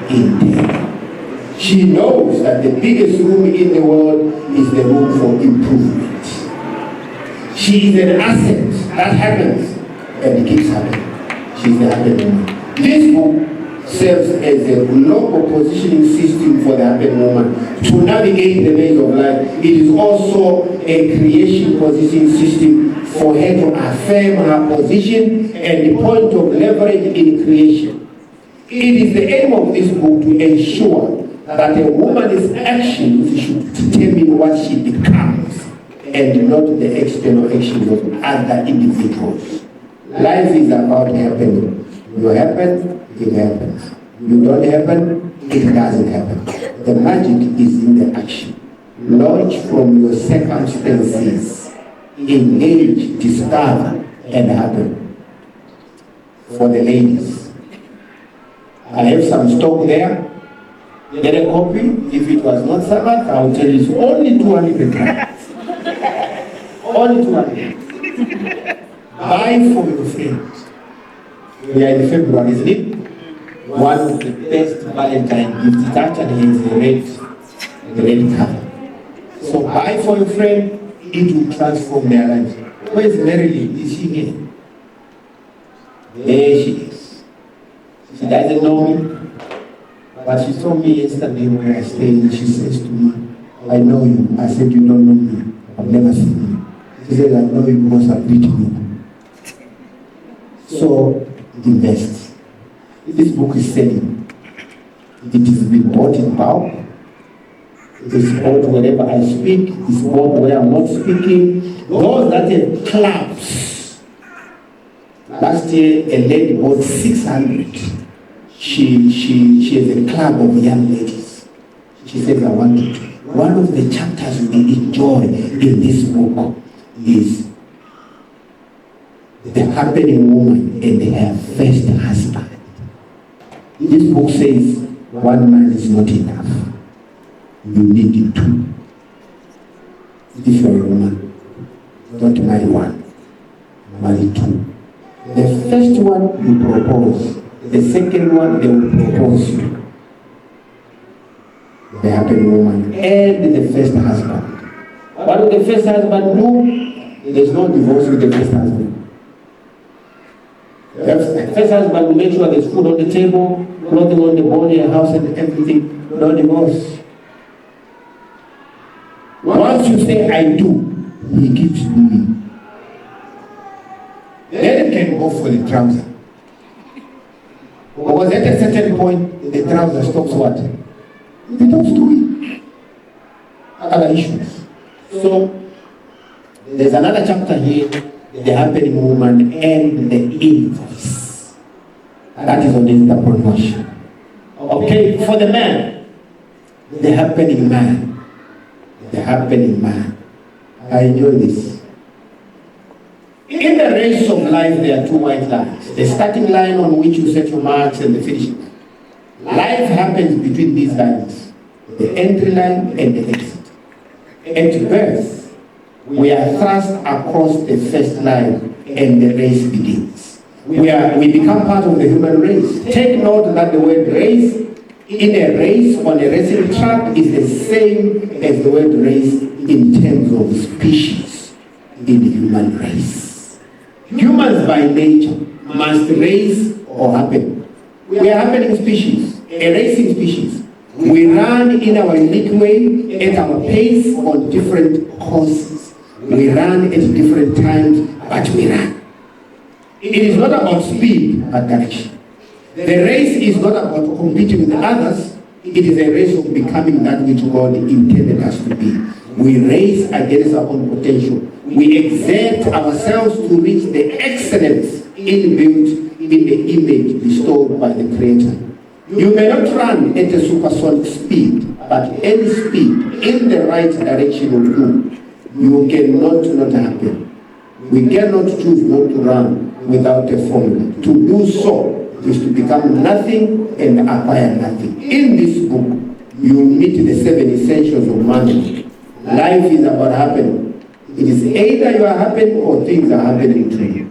internal. She knows that the biggest room in the world is the room for improvement. She is an asset that happens and it keeps happening. She's the happening woman. This book serves as a global positioning system for the happening woman to navigate the maze of life. It is also a creation positioning system for her to affirm her position and the point of leverage in creation. It is the aim of this book to ensure that a woman's actions should determine what she becomes and not the external actions of other individuals. Life is about happening. You happen, it happens. You don't happen, it doesn't happen. The magic is in the action. Launch from your circumstances. Engage, discover, and happen. For the ladies, I have some stock there. Get a copy. If it was not Sabbath, I will tell you it's only 200 grams. Only 200. Buy for your friends. We are in February, isn't it? One of the best Valentine gifts. It actually has the red cover. So buy for your friend, it will transform their lives. Where is Marilyn? Is she here? There she is. She doesn't know me, but she told me yesterday where I stayed. She says to me, I know you. I said, you don't know me. I've never seen you. She said, I know you because I've beaten you. So invest. This book is selling. It is being bought in bulk. It is bought wherever I speak. It is bought where I'm not speaking. Those that have clubs. Last year, a lady bought 600. She has a club of young ladies. She says, I want it. One of the chapters we enjoy in this book is the happening woman and her first husband. This book says one man is not enough. You need two. If you're a woman, don't marry one, marry two. The first one you propose, the second one they will propose you. The happening woman and the first husband. What will the first husband do? There's no divorce with the first husband. The first husband will make sure there's food on the table, clothing on the body, a house and everything. No divorce. Once you say, I do, he keeps doing. Then it can go for the trouser. Because at a certain point, the trouser stops what? It stops doing. Other issues. So, there's another chapter here, the happening woman and the invoice. That is on the promotion. Okay, for the man, the happening man. The happening man. I enjoy this. In the race of life, there are two white lines. The starting line on which you set your marks and the finishing line. Life happens between these lines. The entry line and the exit. At birth, we are thrust across the first line and the race begins. We become part of the human race. Take note that the word race in a race on a racing track is the same as the word race in terms of species in the human race. Humans by nature must race or happen. We are happening species, a racing species. We run in our unique way, at our pace, on different courses. We run at different times, but we run. It is not about speed, but direction. The race is not about competing with others. It is a race of becoming that which God intended us to be. We race against our own potential. We exert ourselves to reach the excellence inbuilt in the image bestowed by the Creator. You may not run at a supersonic speed, but any speed in the right direction will do. You cannot not happen. We cannot choose not to run without a formula. To do so is to become nothing and acquire nothing. In this book, you meet the 7 essentials of man. Life is about happening. It is either you are happening or things are happening to you.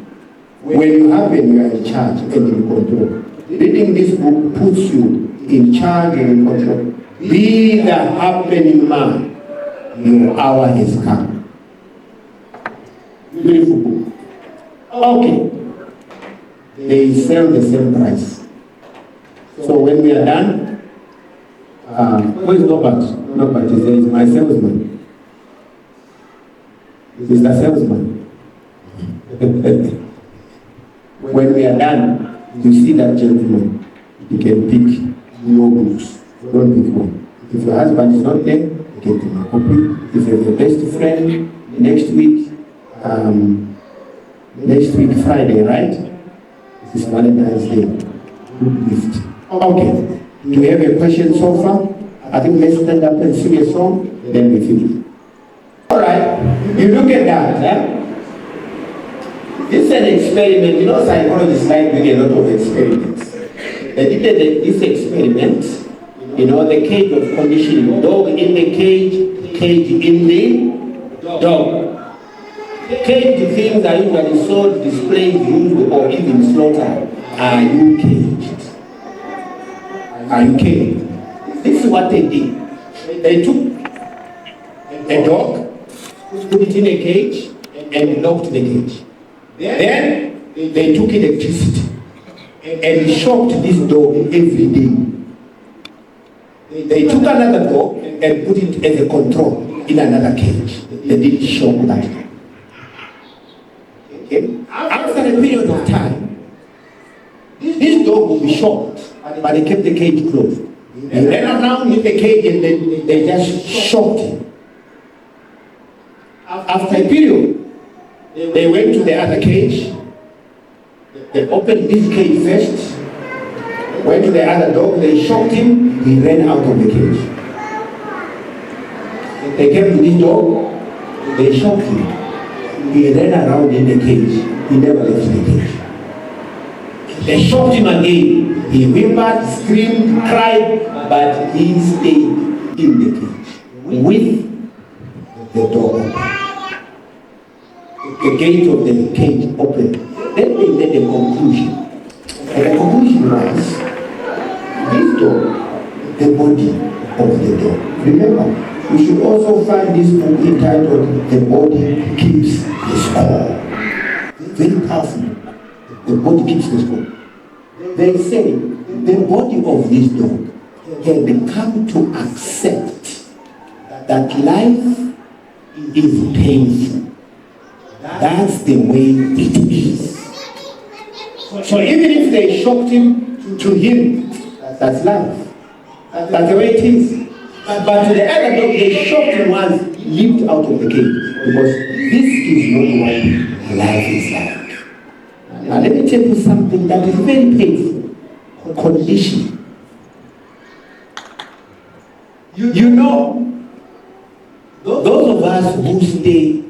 When you happen, you are in charge and in control. Reading this book puts you in charge and in control. Be the happening man. Your hour has come. Beautiful book. Okay. They sell the same price. So when we are done, where's Nobert? Nobert is my salesman. He's the salesman. When we are done, you see that gentleman. You can pick your books. Don't pick one. If your husband is not there, get him a copy. If you have a best friend, next week Friday, right? It's Valentine's Day. Good gift. Okay. Do we have a question so far? I think let's stand up and sing a song, then we finish. Alright. You look at that, eh? This is an experiment. You know, psychologists like doing a lot of experiments. They did this experiment, you know, the cage of conditioning. Dog in the cage, cage in the dog. Caged things are usually sold, displayed, used, or even slaughtered. Are you caged? Are you caged? This is what they did. They took a dog, put it in a cage, and locked the cage. Then they took electricity and shocked this dog every day. They took another dog and put it as a control in another cage. They didn't shock that dog. Okay. After a period of time, this dog will be shocked, but they kept the cage closed. They ran around in the cage and then they just shocked him. After a period, they went to the other cage. They opened this cage first, went to the other dog, they shocked him, he ran out of the cage. They came to this dog, they shocked him. He ran around in the cage. He never left the cage. They shocked him again. He whimpered, screamed, cried, but he stayed in the cage with the door open. The gate of the cage opened. Then they made a conclusion. And the conclusion was, this dog, the body of the dog. Remember, we should also find this book entitled The Body Keeps the Score. Very powerful. The body keeps the score. They say the body of this dog had come to accept that life is painful. That's the way it is. So even if they shocked him, to him, that's life. That's the way it is. But to the other dog, they shocked him once, leaped out of the cage. Because this is not what life is like. Now let me tell you something that is very painful. Condition. You know, those of us who stay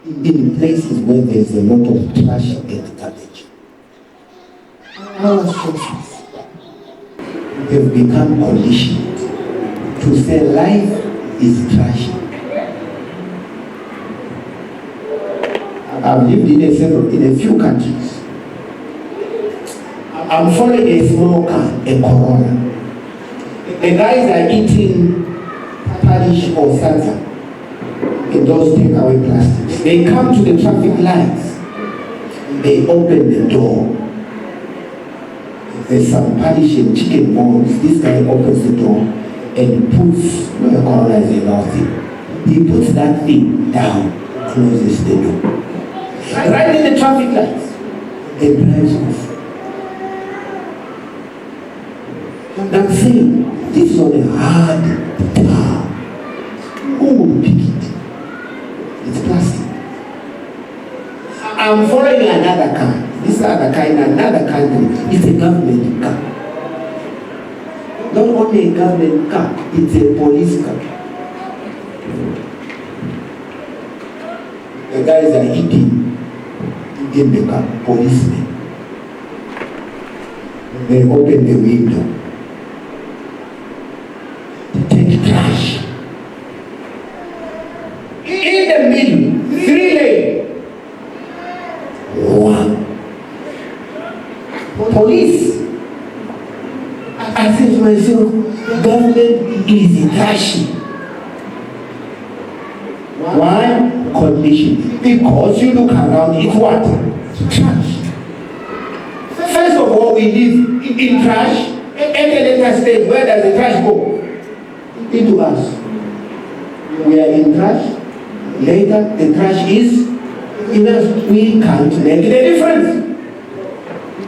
in places where there's a lot of trash and garbage, our sources have become conditioned to say life is trashy. I've lived in a few countries. I'm following a small car, a Corona. The guys are eating parish or salsa in those takeaway plastics. They come to the traffic lights. They open the door. There's some Polish and chicken bones. This guy opens the door and puts, no colonizer nothing. He puts that thing down, closes the door. Right in the traffic lights. And drives off. I'm saying, this is on a hard tar. Who will pick it? It's plastic. I'm following another car. This other car in another country. It's a government car. Not only a government car, it's a police car. The guys are eating in the car, policemen. They open the window. They take trash. In the middle, 3 lane. One. Police. I said to myself, government is trashy. Why? Condition. Because you look around, it's what? Trash. First of all, we live in trash. At a later stage, where does the trash go? Into us. We are in trash. Later, the trash is in us. We can't make the difference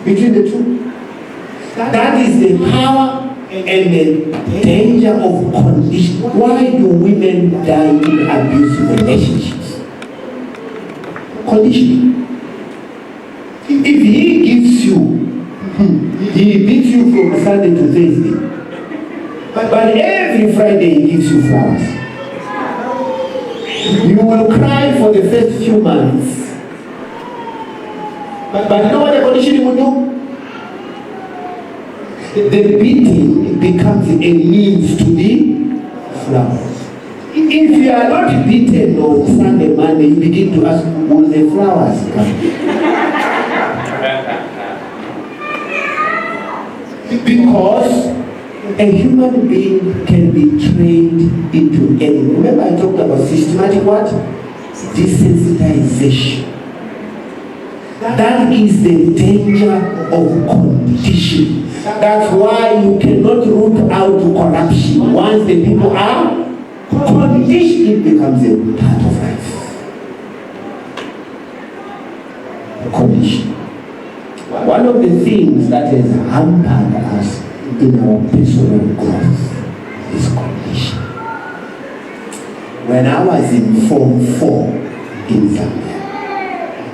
between the two. That is the power and the danger of condition. Why do women die in abusive relationships? Conditioning. If he gives you, he beats you from Sunday to Thursday, but every Friday he gives you flowers, you will cry for the first few months. But you know what the conditioning will do? The beating becomes a means to the flowers. If you are not beaten on Sunday, Monday, you begin to ask, will the flowers come? Because a human being can be trained into anything. Remember I talked about systematic what? Desensitization. That is the danger of conditioning. That's why you cannot root out corruption. Once the people are conditioned, it becomes a part of life. Condition. One of the things that has hampered us in our personal growth is condition. When I was in Form 4 in Zambia,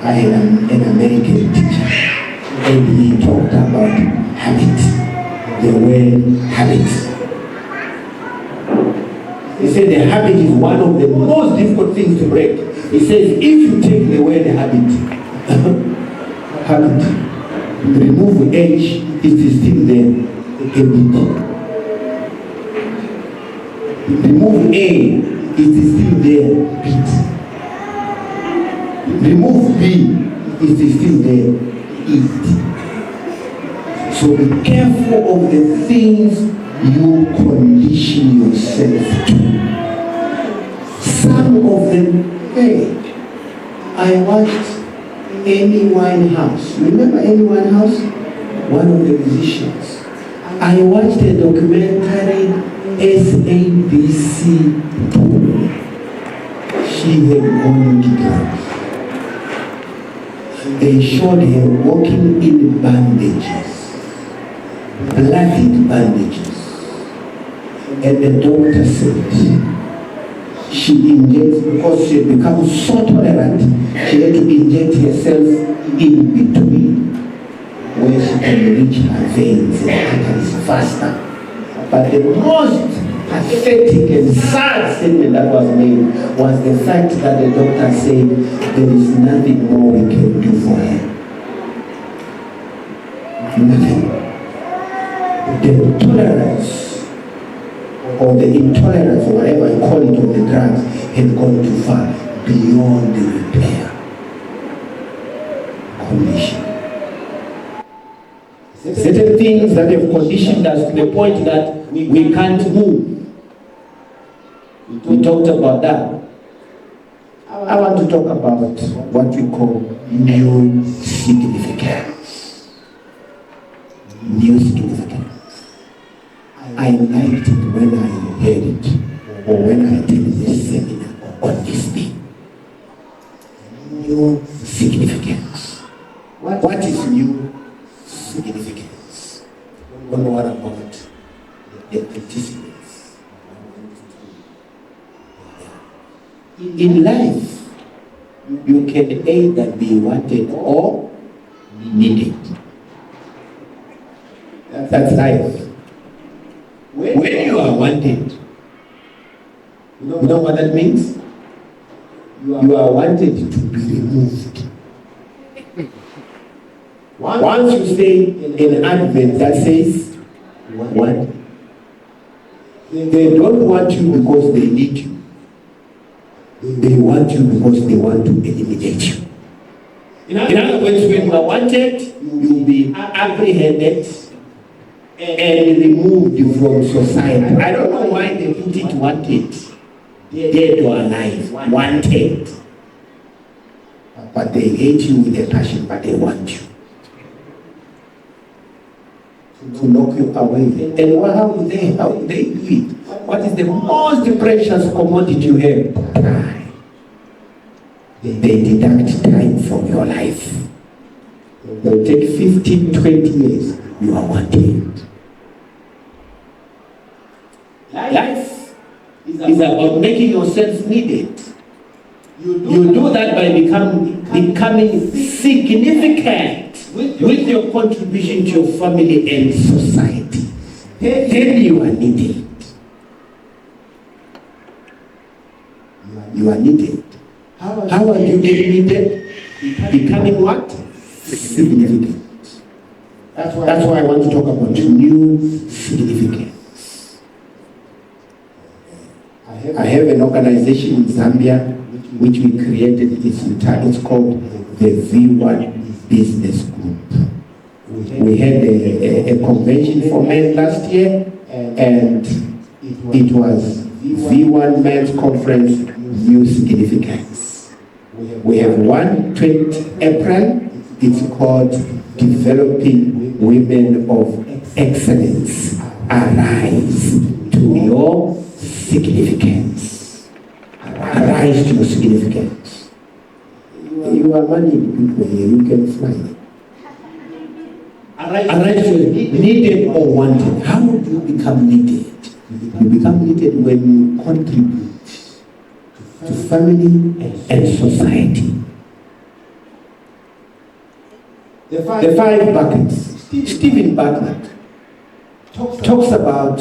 I had an American teacher, and he talked about habit, the word habit. He said the habit is one of the most difficult things to break. He says if you take the word habit, remove H, it is still there, habit. Remove A, it is still there, bit. Remove B, it is still there, eat. So be careful of the things you condition yourself to. Some of them, hey, I watched Amy Winehouse. Remember Amy Winehouse? One of the musicians. I watched a documentary, SABC 2. She had gone to drugs. They showed her walking in bandages, bloodied bandages. And the doctor said she injects, because she had become so tolerant, she had to inject herself in between where she can reach her veins and arteries faster. But the most pathetic and sad statement that was made was the fact that the doctor said there is nothing more we can do for her. Nothing. The tolerance or the intolerance or whatever you call it of the drugs had gone too far, beyond the repair condition. Certain things that have conditioned us to the point that we can't move. We talked about that. I want to talk about what we call new significance. New significance. I liked it when I heard it, or when I attended this seminar on this thing. New significance. What is new significance? What about the antecedents? In life, you can either be wanted or needed. That's life. When you are wanted, you know what that means? You are wanted to be removed. Once you say in Advent that says, what? They don't want you because they need you. They want you because they want to eliminate you. In other words, when you are wanted, you will be apprehended and removed from society. I don't know why they put it wanted, dead or alive, wanted. But they hate you with a passion, but they want you. To knock you away. And how do they do it? What is the most precious commodity you have? Time. They deduct time from your life. They'll take 15, 20 years. You are wanted. Life is about making yourself needed. You do that by becoming significant with your contribution to your family and society. Then you are needed. You are needed. How are you needed? Becoming what? Significant. That's why I want to talk about new significance. I have an organization in Zambia which we created. It's called the V1 Business Group. We had a convention for men last year, and it was V1 Men's Conference, New Significance. We have one 20th April. It's called Developing Women of Excellence. Arise to your significance. Arise to your significance. You are money people here, you can fly. Arise to needed or wanted. How do you become needed? You become needed when you contribute to family and society. The five buckets. Stephen Bartlett talks about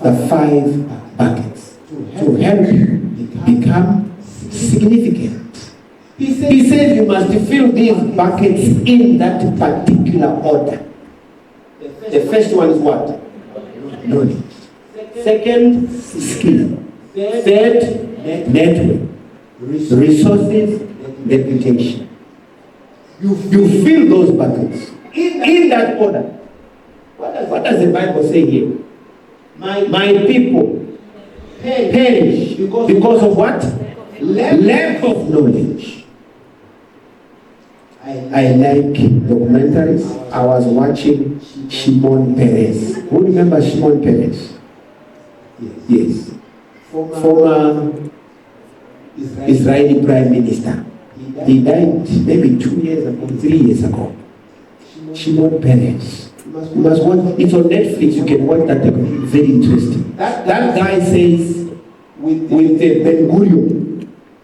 the five buckets to help you become significant. He says you must fill these buckets in that particular order. The first one is what? Knowledge. Second, skill. Third, network. Resources, reputation. You fill those buckets in that order. What does the Bible say here? My people perish because of what? Lack of knowledge. I like documentaries. I was watching Shimon Peres. Who remembers Shimon Peres? Yes. Former Israeli Prime Minister. He died maybe 2 years ago, 3 years ago. Shimon Peres. You must watch. It's on Netflix. You can watch that. Very interesting. That guy says with Ben Gurion,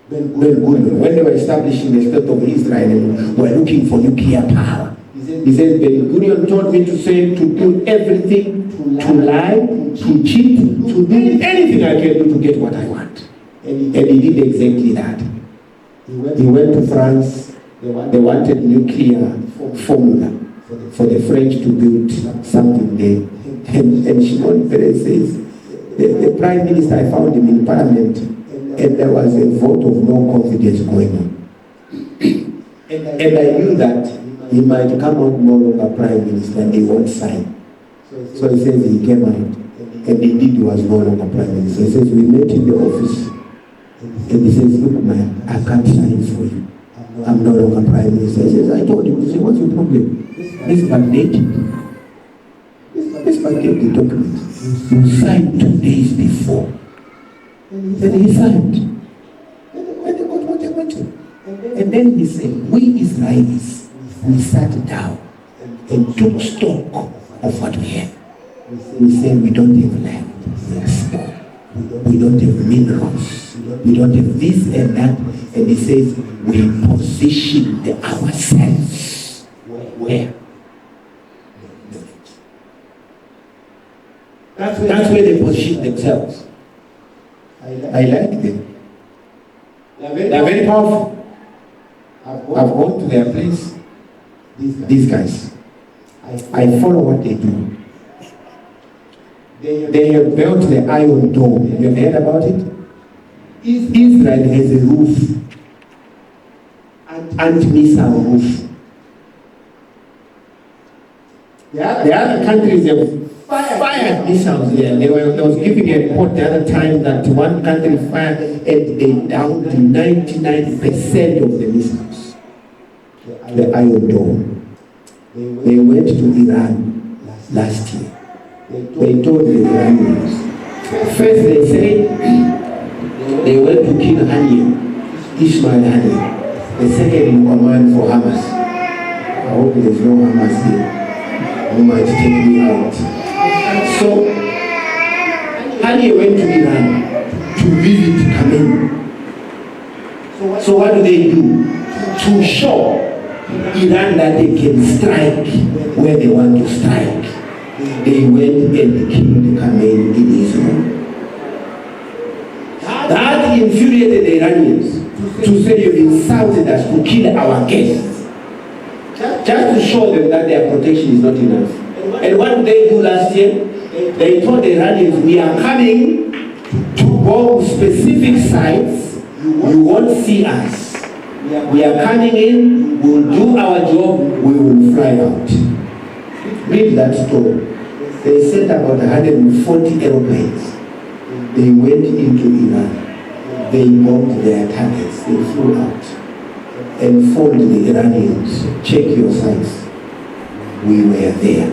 when they were establishing the state of Israel and were looking for nuclear power, he says Ben Gurion told me to do everything, to lie, to cheat, to do anything I can do to get what I want. And he did exactly that. He went to France. They wanted nuclear formula for the French to build something there. And Shimon Peres says, the Prime Minister, I found him in Parliament, and there was a vote of no confidence going on. And I knew that he might come out no longer Prime Minister and he won't sign. So he says he came out, and indeed he was no longer Prime Minister. He says we met in the office, And he says, look man, I can't sign for you. I'm no longer Prime Minister. He says, I told him. He said, what's your problem? Let's backdate. Let's backdate the document. You signed 2 days before. And he signed. And they got what they wanted. And then he said, we Israelis, we sat down and took stock of what we have. We said we don't have land. Yes. We don't have minerals. We don't have this and that. And he says, we positioned ourselves. Where? That's where they position themselves. I like them. They're very powerful. I've gone to their place. These guys. I follow what they do. They have built the Iron Dome. Have you ever heard about it? Israel has a roof. Anti-missile roof. The other countries have fired missiles there. There was giving a report the other time that one country fired and they downed 99% of the missiles. The Iron Dome. They went to Iran last year. They told the Iranians. First they said they went to kill Haniyeh, Ismail Haniyeh, the second in command for Hamas. I hope there's no Hamas here. You might take me out. So Haniyeh went to Iran to visit Khamenei. So what do? To show Iran that they can strike where they want to strike. They went and killed Khamenei in Israel. That infuriated the Iranians to say you've insulted us, to kill our guests. Just to show them that their protection is not enough. And what did they do last year? They told the Iranians, we are coming to bomb specific sites. You won't see us. We are coming in, we will do our job, we will fly out. Read that story. They sent about 140 aeroplanes. They went into Iran. They bombed their targets. They flew out and told the Iranians, check your sites. We were there.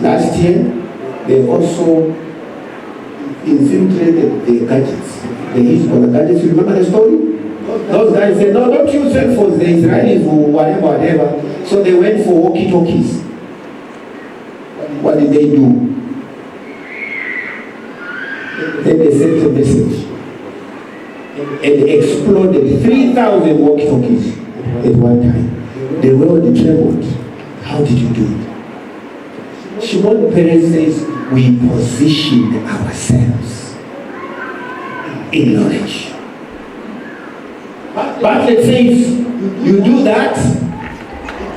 Last year, they also infiltrated the gadgets. The Hezbollah gadgets. You remember the story? Those guys said, no, don't use cell phones. The Israelis or whatever. So they went for walkie-talkies. What did they do? Then they sent a message and exploded 3,000 walkie-talkies at one time. The world trembled. How did you do it? Shimon Peres says, we positioned ourselves in knowledge. Bartlett says, you do that,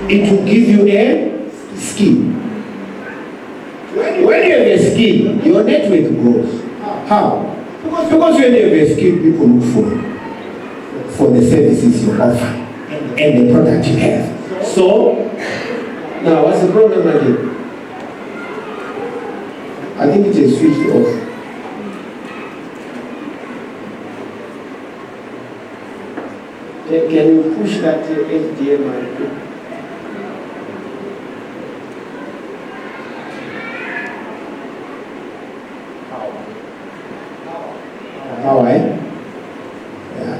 it will give you a skill. When you have a skill, your network grows. How? Because when you have a skill, people look for the services you offer and the product you have. So, now what's the problem again? I think it is switched off. Can you push that HDMI? Power, eh? Yeah.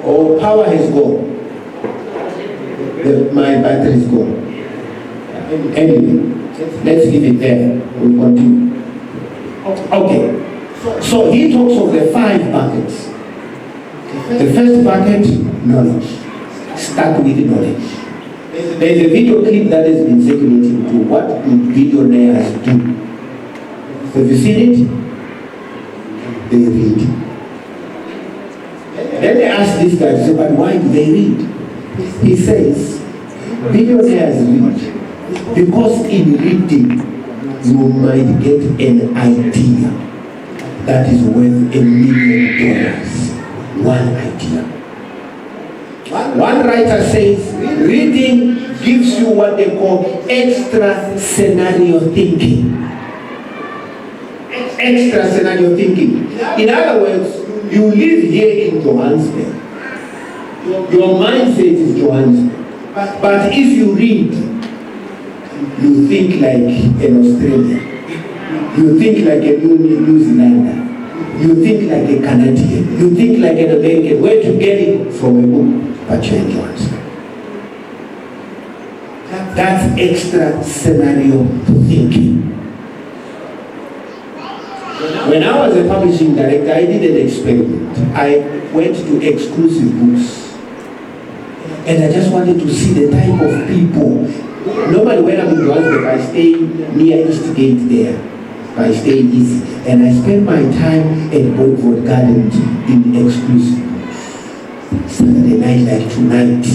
Oh, power has gone. My battery is gone. Anyway, let's leave it there. We'll continue. Okay. So he talks of the 5 buckets. The first bucket, knowledge. Start with knowledge. There's a video clip that has been circulating to what do billionaires do. Have you seen it? They read. Then they ask this guy, say, but why do they read? He says, billionaires read because in reading you might get an idea that is worth $1 million. One idea. One writer says, reading gives you what they call extra scenario thinking. extra scenario thinking. In other words, you live here in Johannesburg. Your mindset is Johannesburg. But if you read, you think like an Australian. You think like a New Zealander. You think like a Canadian. You think like an American. Where to get it from a book? But you're in Johannesburg. That's extra scenario thinking. When I was a publishing director, I did an experiment. I went to exclusive books. And I just wanted to see the type of people. Normally when I'm in Johannesburg, I stay near East Gate there. I stay easy. And I spend my time at Woodward Gardens in exclusive books. Saturday night, like tonight,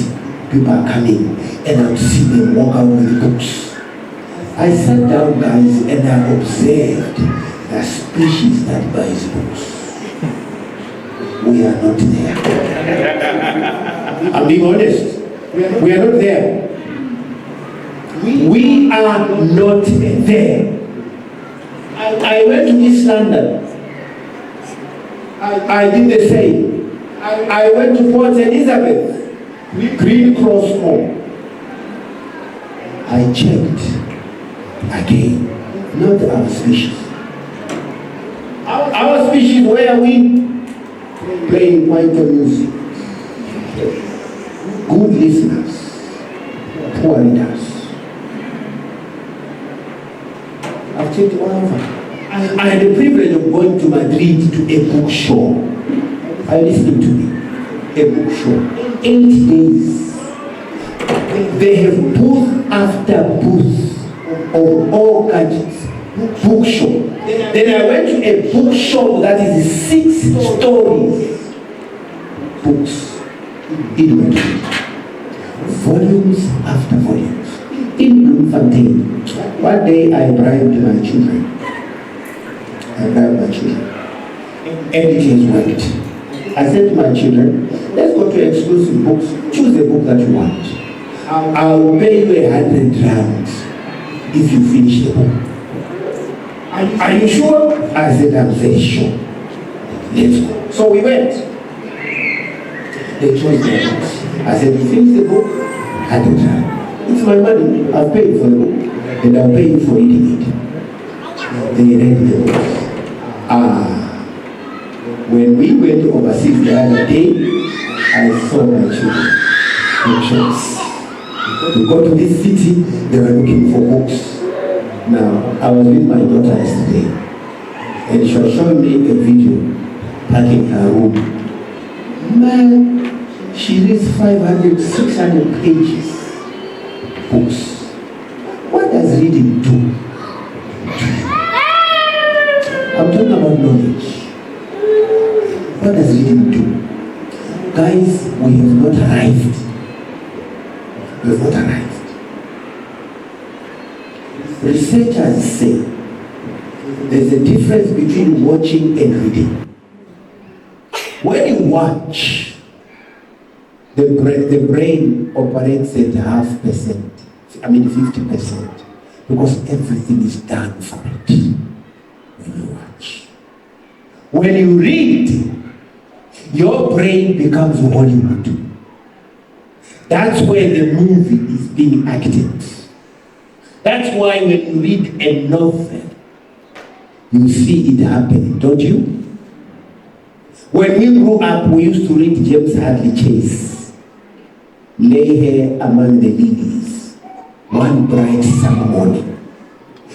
people are coming and I'll see them walk out with books. I sat down, guys, and I observed the species that buys books. We are not there. I'm being honest. We are not there. We are not there. I went to East London. I did the same. I went to Port Elizabeth, Green Cross Hall. I checked again, not our species. Our species, where are we? Playing white music. Good listeners, poor readers. I've checked all over. I had the privilege of going to Madrid to a book show. Are you listening to me? A book show. 8 days. They have booth after booth of all gadgets. Book show. Then I went to a bookshop that is 6 stories. Books. In Madrid. Volumes after volumes. In Bloemfontein. One day I bribed my children. And it has worked. I said to my children, let's go to exclusive books. Choose a book that you want. I'll pay you 100 rands if you finish the book. Are you sure? I said, I'm very sure. Let's go. So we went. They chose their books. I said, you finish the book? 100 rands. It's my money. I'll pay you for the book. And I'll pay you for reading it. They read the books. When we went overseas the other day, I saw my children in shops. We got to this city, they were looking for books. Now, I was with my daughter yesterday, and she was showing me a video, packing her room. Man, she reads 500, 600 pages. Books. What does reading do? I'm talking about knowledge. What does reading do? Guys, we have not arrived. We have not arrived. Researchers say there's a difference between watching and reading. When you watch, the brain operates at 50%. 50%. Because everything is done for it. When you watch. When you read, your brain becomes Hollywood. That's where the movie is being acted. That's why when you read a novel, you see it happening, don't you? When we grew up, we used to read James Hadley Chase. Lay here among the lilies, one bright summer morning.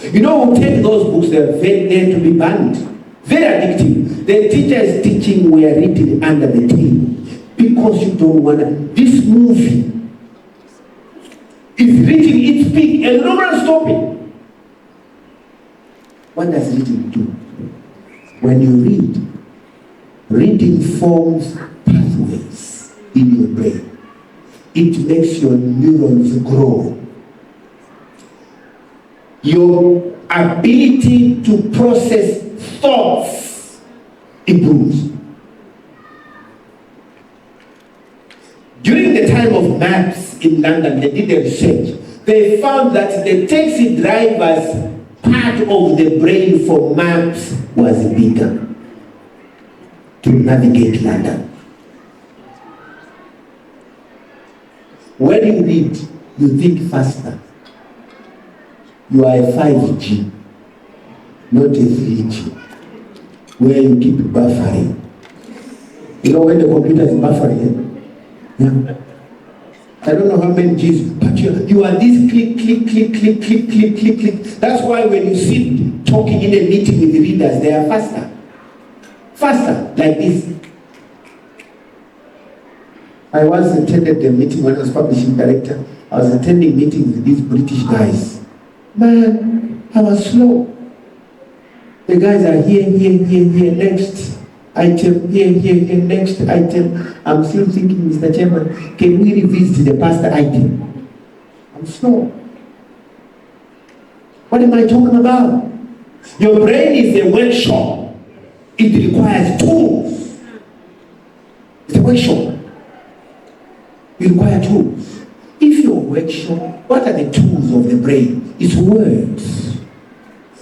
You know, we take those books, they're there to be banned. Very addictive. The teachers teaching were written under the table because you don't want to. This movie is written, it's big, and no one stopping. What does reading do? When you read, reading forms pathways in your brain. It makes your neurons grow. Your ability to process thoughts improves. During the time of maps in London, they did a research. They found that the taxi drivers part of the brain for maps was bigger to navigate London. When you read, you think faster. You are a 5G, not a 3G, where you keep buffering. You know when the computer is buffering, yeah? I don't know how many G's, but you are this click, click, click, click, click, click, click, click. That's why when you sit talking in a meeting with the readers, they are faster. Faster, like this. I once attended the meeting when I was publishing director. I was attending meetings with these British guys. Man, I was slow. The guys are here, next item, here, next item. I'm still thinking, Mr. Chairman, can we revisit the past item? I'm slow. What am I talking about? Your brain is a workshop. It requires tools. It's a workshop. You require tools. If you're a workshop, what are the tools of the brain? It's words.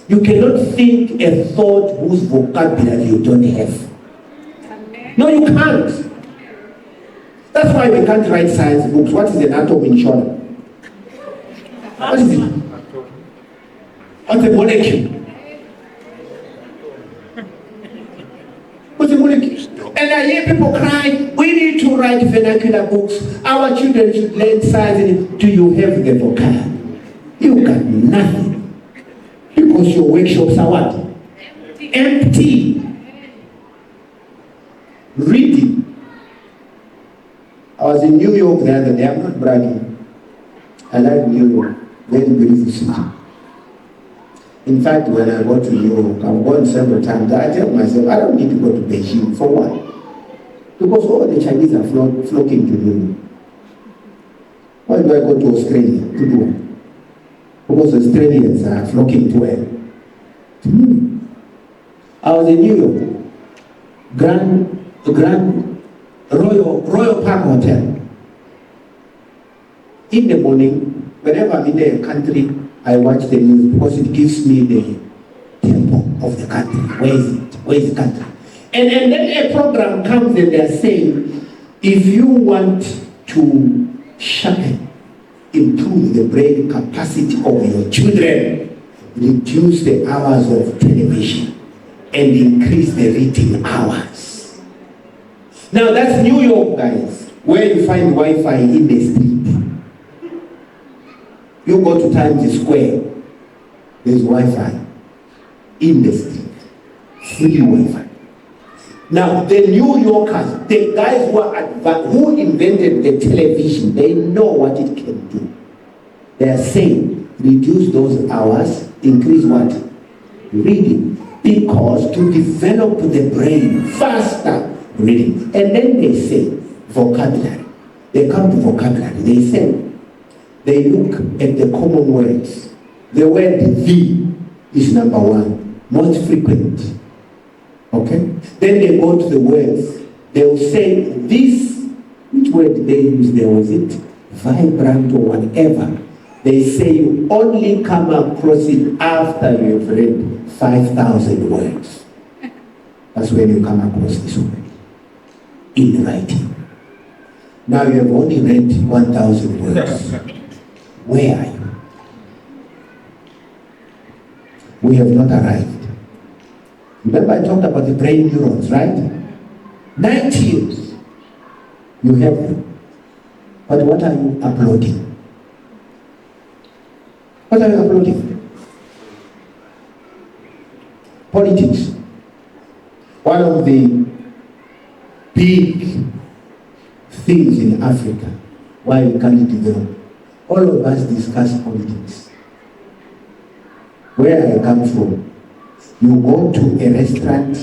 You cannot think a thought whose vocabulary you don't have. No, you can't. That's why we can't write science books. What is an atom in short? What is it? What's a molecule? What's a molecule? And I hear people cry, we need to write vernacular books. Our children should learn science. Do you have the vocabulary? You got nothing. Because your workshops are what? Empty. Reading. I was in New York the other day. I'm not bragging. I like New York. Very beautiful city. In fact, when I go to New York, I've gone several times. I tell myself, I don't need to go to Beijing. For what? Because all the Chinese are flocking to New York. Why do I go to Australia to do it? Because Australians are flocking to where? To New York. I was in New York. Grand Royal Park Hotel. In the morning, whenever I'm in the country, I watch the news because it gives me the tempo of the country. Where is it? Where is the country? And then a program comes and they're saying, if you want to sharpen, improve the brain capacity of your children, reduce the hours of television and increase the reading hours. Now that's New York, guys, where you find Wi-Fi in the street. You go to Times Square, there's Wi-Fi in the street, free Wi-Fi. Now the New Yorkers, the guys who invented the television, they know what it can do. They are saying, reduce those hours, increase what? Reading. Because to develop the brain faster, reading. And then they say, vocabulary. They come to vocabulary. They say, they look at the common words. The word the is number one, most frequent. Okay? Then they go to the words. They will say this, which word did they use there? Was it vibrant or whatever? They say you only come across it after you've read 5,000 words. That's when you come across this word. In writing. Now you have only read 1,000 words. Where are you? We have not arrived. Remember I talked about the brain neurons, right? 90 years. You have them. But what are you uploading? What are you uploading? Politics. One of the big things in Africa, why we can't develop. All of us discuss politics. Where I come from, you go to a restaurant,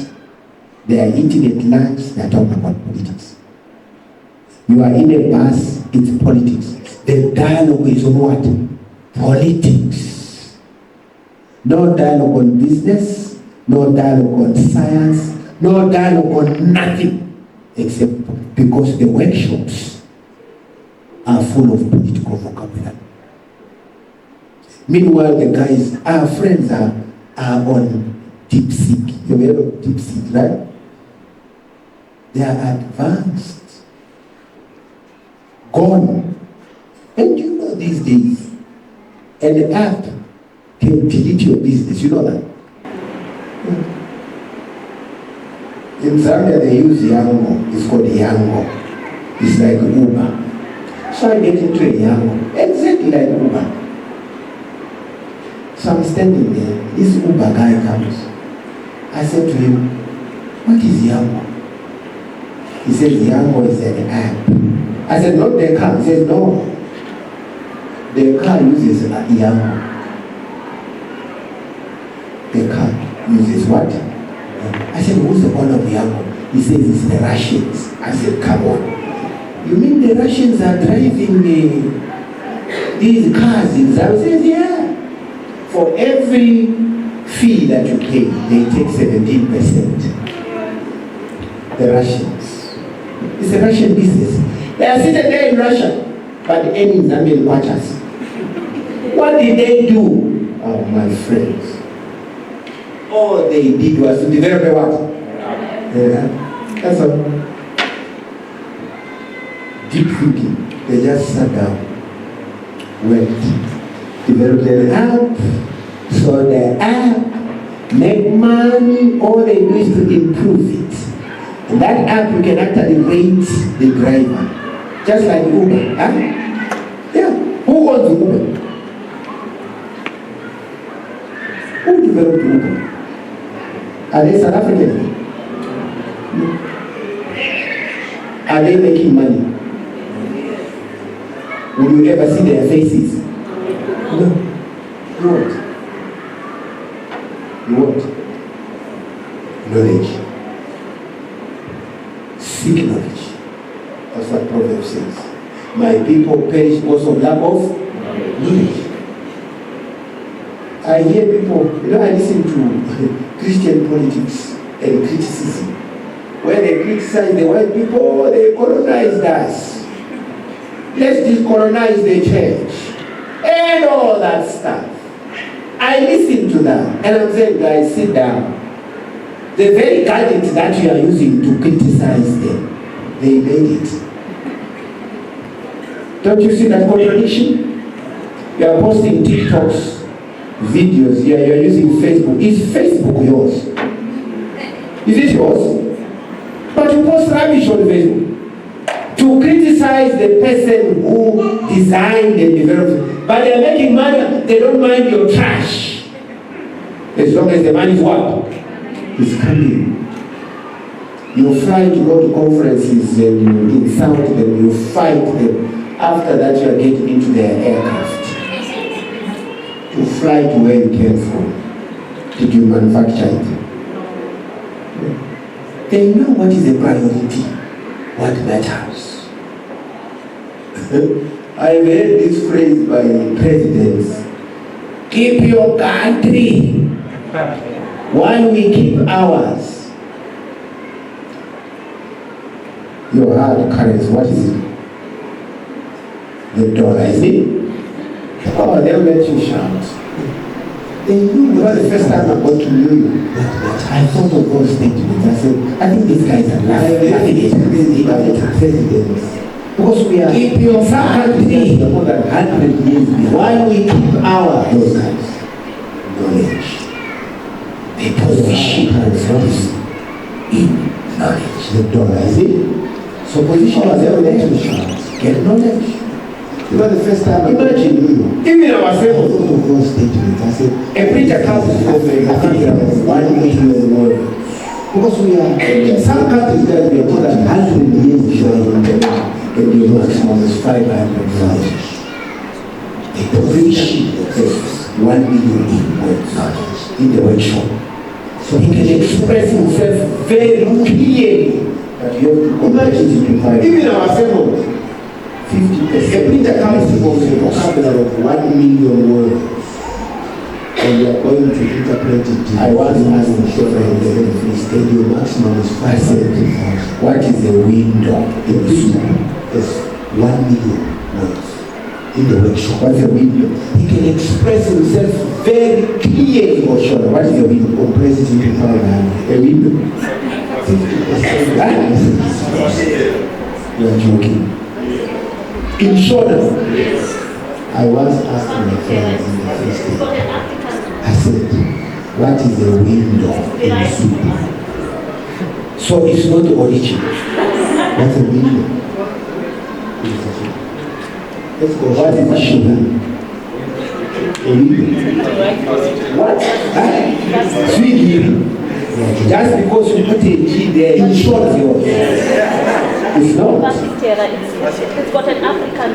they are eating at lunch, they are talking about politics. You are in a bus, it's politics. The dialogue is on what? Politics. No dialogue on business, no dialogue on science, no dialogue on nothing, except because the workshops are full of political vocabulary. Meanwhile, the guys, our friends are on DeepSeek. You've heard of DeepSeek, right? They are advanced. Gone. And you know these days, an app can delete your business. You know that? In Zambia, they use Yango. It's called Yango. It's like Uber. So I get into a Yango. Exactly like Uber. So I'm standing there. This Uber guy comes. I said to him, what is Yango? He says, Yango is an app. I said, not the car. He says, no. The car uses Yango. The car uses what? I said, who's the owner of Yango? He says, it's the Russians. I said, come on. You mean the Russians are driving these cars in Zambia? He says, yeah. For every fee that you pay, they take 17%. The Russians. It's a Russian business. They are sitting there in Russia, but any Zambian watchers. What did they do? Oh, my friends. All they did was to develop a what? That's all. Deep thinking. They just sat down, went, developed an app, so the app make money. All they do is to improve it. And that app you can actually rate the driver, just like Uber. Huh? Yeah. Who owns Uber? Who developed Uber? Are they South African? Are they making money? Will you ever see their faces? No. You won't. You won't. Knowledge. Seek knowledge. That's what Proverbs says. My people perish because of lack of knowledge. I hear people, I listen to Christian politics and criticism. When they criticize the white people, they colonized us. Let's decolonize the church. And all that stuff. I listen to that. And I'm saying, guys, sit down. The very gadgets that you are using to criticize them, they made it. Don't you see that contradiction? You are posting TikToks, videos, you are using Facebook. Is Facebook yours? Is it yours? But you post rubbish on Facebook to criticize the person who designed and developed it. But they are making money, they don't mind your trash. As long as the money is what? It's coming. You fly to go to conferences and you insult them, you fight them. After that, you are getting into their aircraft. To fly to where you came from. Did you manufacture it? They know what is the priority, what matters. I've heard this phrase by presidents. Keep your country while we keep ours. Your hard currency, what is it? The dollar, is it? Oh, they'll let you shout. They knew it was the first time I got to know you. I thought of those statements. I said, I think these guys are laughing at presidents. Because we are keep your country more than 100 years behind. While we keep our those guys. Knowledge. The position is in knowledge. The dollar, is it? So position was ever let you shout. Get knowledge. It was the first time. Imagine you. Even ourselves. Those statements. I said, a preacher comes to the 1 million words. Because we are in some countries that we are more than 100 years behind. And the maximum is 500 knowledge. A position is 1 million in words in the workshop. So he can express himself very clearly. But you have to imagine even ourselves. 50%. A preacher comes to us with a vocabulary of 1 million words. And we are going to interpret it. I once asked the chauffeur in the free stadium, maximum is 500. What is the window in the soup? It's 1 million words. in the workshop. What's a window? He can express himself very clearly. For sure. What is a window? Compress it into power. A window. 50%. You are joking. Insurance. I once asked my friends in the first day. I said, what is a window in soup? So it's not the origin. What's a window? Let's go. What is a sugar? A window. What? Sweet. Just because you put a G there, it shows yours. It's not. It's got an African.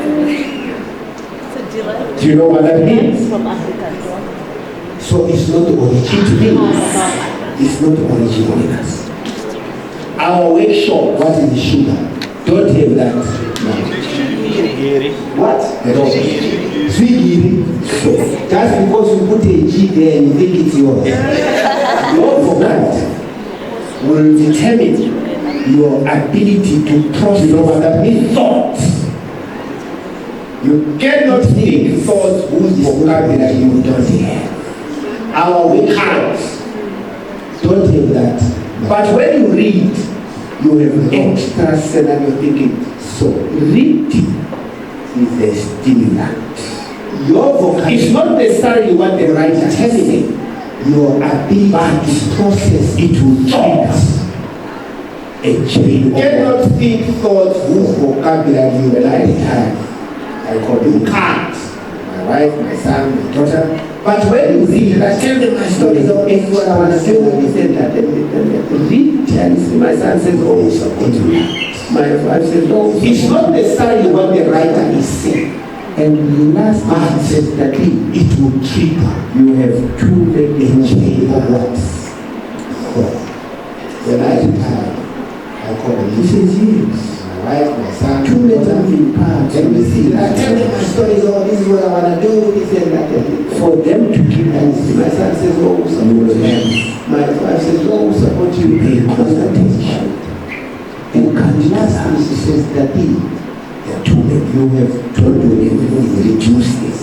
Do you know what that means? From African. So it's not the origin to me. It's not the origin in us. Our workshop, what is the sugar? Don't have that. No. What? Sweet. So just because you put a G there and you think it's yours. Your format will determine your ability to process. You know what that means? Thoughts. You cannot think thoughts whose vocabulary you don't have. Our workshops don't have that. But when you read, you have extra scenario thinking. So reading is a stimulant. Your vocabulary is not necessarily what the writer is telling. Your ability to process it will trigger a chain. You cannot think thoughts whose vocabulary you have. I call you can't. My wife, my son, my daughter. But when you read, I tell them my stories of what I want to tell them. He said that. Read tells me. My son says, oh, support me. My wife says, oh, it's not necessarily what the writer is saying. And the last part says that it will trigger. You have too many chain of words. When I retire, I call them. He says, yes. My wife, my son, too many moving parts. Let me see. I tell them my stories. Oh, this is what I want to do. This and that. For them to keep answering. My son says, oh, support you. My wife says, oh, support you. Pay close attention. And last piece says that there are too many. You have told me everything. Reduce this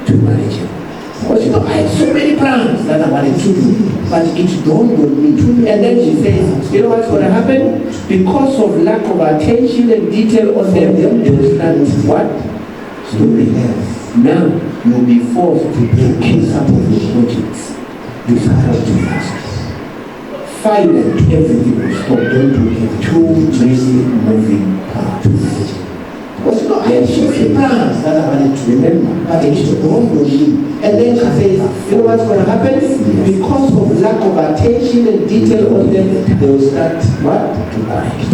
to manageable. Because you know, I had so many plans that I wanted to do, but it dawned on me. And then she says, you know what's going to happen? Because of lack of attention and detail on them, they will start what? Story else. Now, you'll be forced to take some of your projects. You start to fast. Finally, everything will stop. Don't have too many moving parts. Because you know, I had so many plans that I wanted to remember, but it's dawned on me. And then she says, you know what's going to happen? Because of lack of attention and detail on them, they will start what? To correct.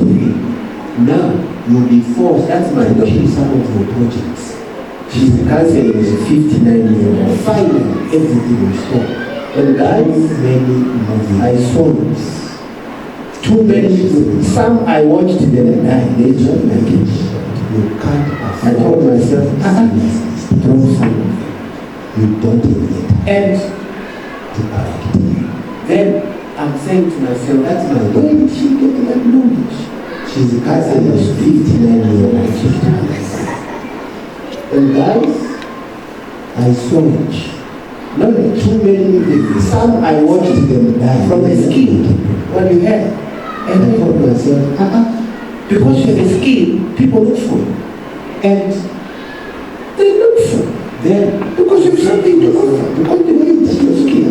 Now, you'll be forced. That's my daughter, some of your projects. She's a counselor, is 59 years old. Finally, everything will stop. And guys, many I saw this. Too many people. Some I watched them and they don't like it. You can't afford. I told myself, drop some. You don't even get. And to correct. Then I'm saying to myself, that's my where did she get that knowledge? She's a cousin, she's 59 years old. And guys, I saw it. Not too many people. Some I watched them die from the skin. What you have. And I thought to myself, because you have a skin, people look for you. And they look for you. Then, because you have something to offer. Because the way you see your skin.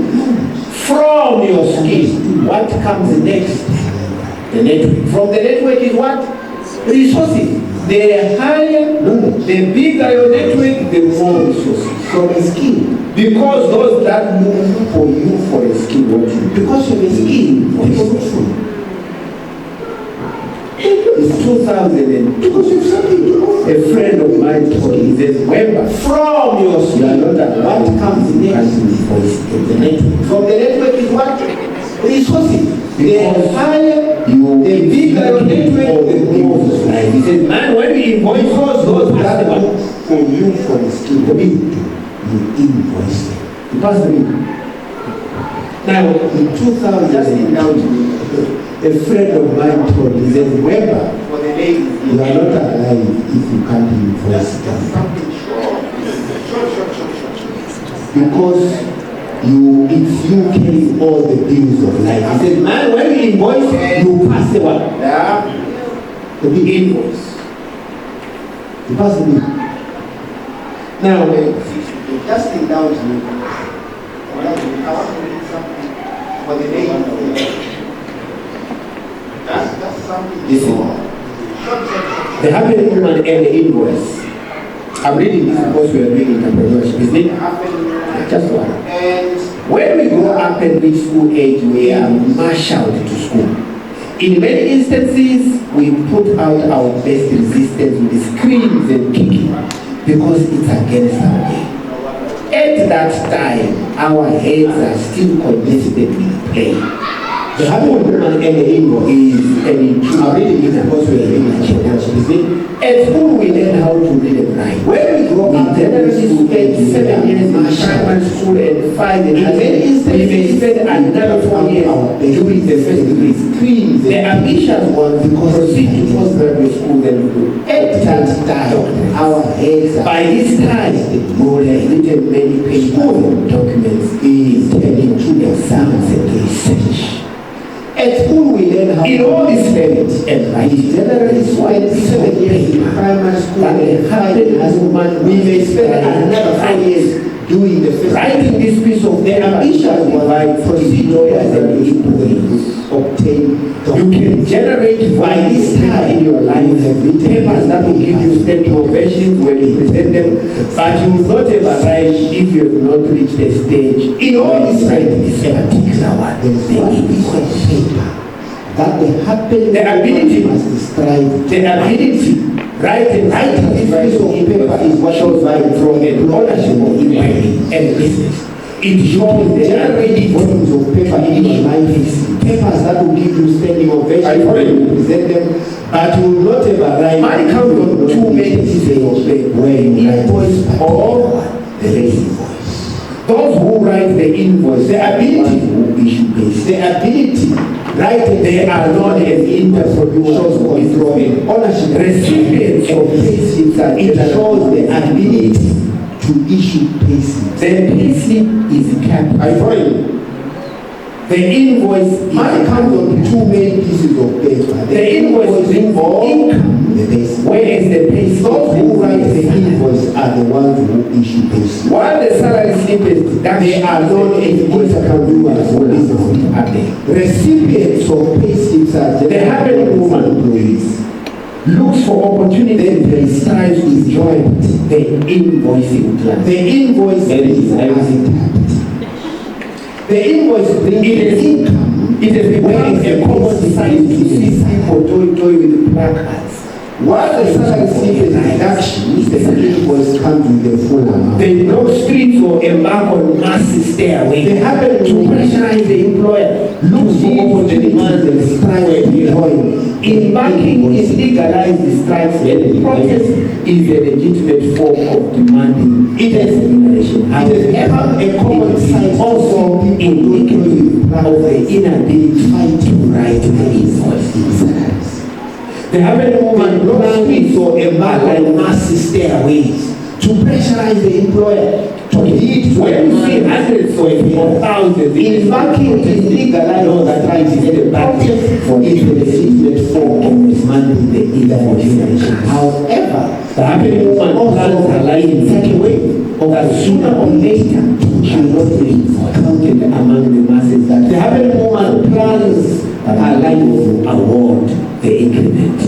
From your skin, what comes next? The network. From the network is what? Resources. The higher, the bigger your network, the more resources. From a skin. Because those that move for you for a skin, what you because of a skin, people look for you. It's 2000 because of something. A friend of mine told me, he says, Mweemba, from your skin, what comes next is the network. From the network is what? Resources. The higher, the bigger your network, the more resources. He says, man, when we invoice those that work for you for the skin, you invoice them. You pass the bill. Now, in 2000, just in now, a friend of mine told me, he said, Mweemba, for the ladies, you are not alive if you can't invoice them. because it's you carrying all the bills of life. He said, man, when you invoice, you pass the what? Yeah. The big invoice. You pass the bill. Now, just think down to me. I want to read something for the day. That's something. Listen. The happy woman and the invoice. I'm reading this because we are doing entrepreneurship. Isn't it? Just one. And when we grow up and reach school age, we are marshaled to school. In many instances, we put out our best resistance with screams and kicking because it's against our way. At that time, our heads are still congested with play. The happy woman and the invoice is already in the because we are in the church. At school, we learn how to read and write. When we grow up, generally spend 7 years in primary school and 5 in high school. We may spend another 4 years doing the first degree. Screams. The ambitious ones proceed to postgraduate school then at that time, our heads are by this time, we have written many paper documents intending to examine and research. At school, we learn how in all this learning and writing. Generally, spend 7 years in primary school and high as woman. We may spend another 5 years doing the first writing this piece of the ambition by proceed lawyers and employees obtain. You can generate by this time in your life papers that will give you standing ovations when you present them, but you will not ever write if you have not reached a stage. In all this writing, this particular one, the piece of paper that the ability must describe the ability. Writing this piece of paper is what shows by from an ownership of employee and business. It shows the generated volumes of paper in your life, papers that will give you standing ovation when you present them, but you will not ever write. Money comes on two main pieces of paper, where invoice or the invoice. Those who write the invoice, the ability who issue pays, the ability. Right, they are known as interprodukers control and ownership. Recipients of payslips are it shows the ability to issue payslips. The payslip is capped. I find the invoice money comes on two main pieces of paper. The invoice is involved income, the payslip. Whereas the payslip, those who write the invoice are the ones who issue payslips. While the salary slip is they are known as interprodukers or business update. Recipients of payslips are the happy woman employees. Looks for opportunity and strives to join the invoicing plan. The invoice is everything. The invoice brings income. It has become a common sight to see people toy with placards. While the salary slip is reductions, the invoice comes with the full amount. They block streets or embark on mass stairway. They happen to pressurize the employer, look for opportunities and strive to join. Embarking is legalized strikes and protest is a legitimate form of demanding remuneration. It has become a common sight also indicative of the inability to write the invoice. The happy woman blocks streets or embark on mass stairways to pressurize the employer to lead when you see hundreds or thousands. Embarking is legalized that right is the protest for it a legitimate form of demanding the remuneration. However, the happy woman plans her life in such a way that sooner or later she will not be counted among the masses. That the happy woman plans her life to award the increment.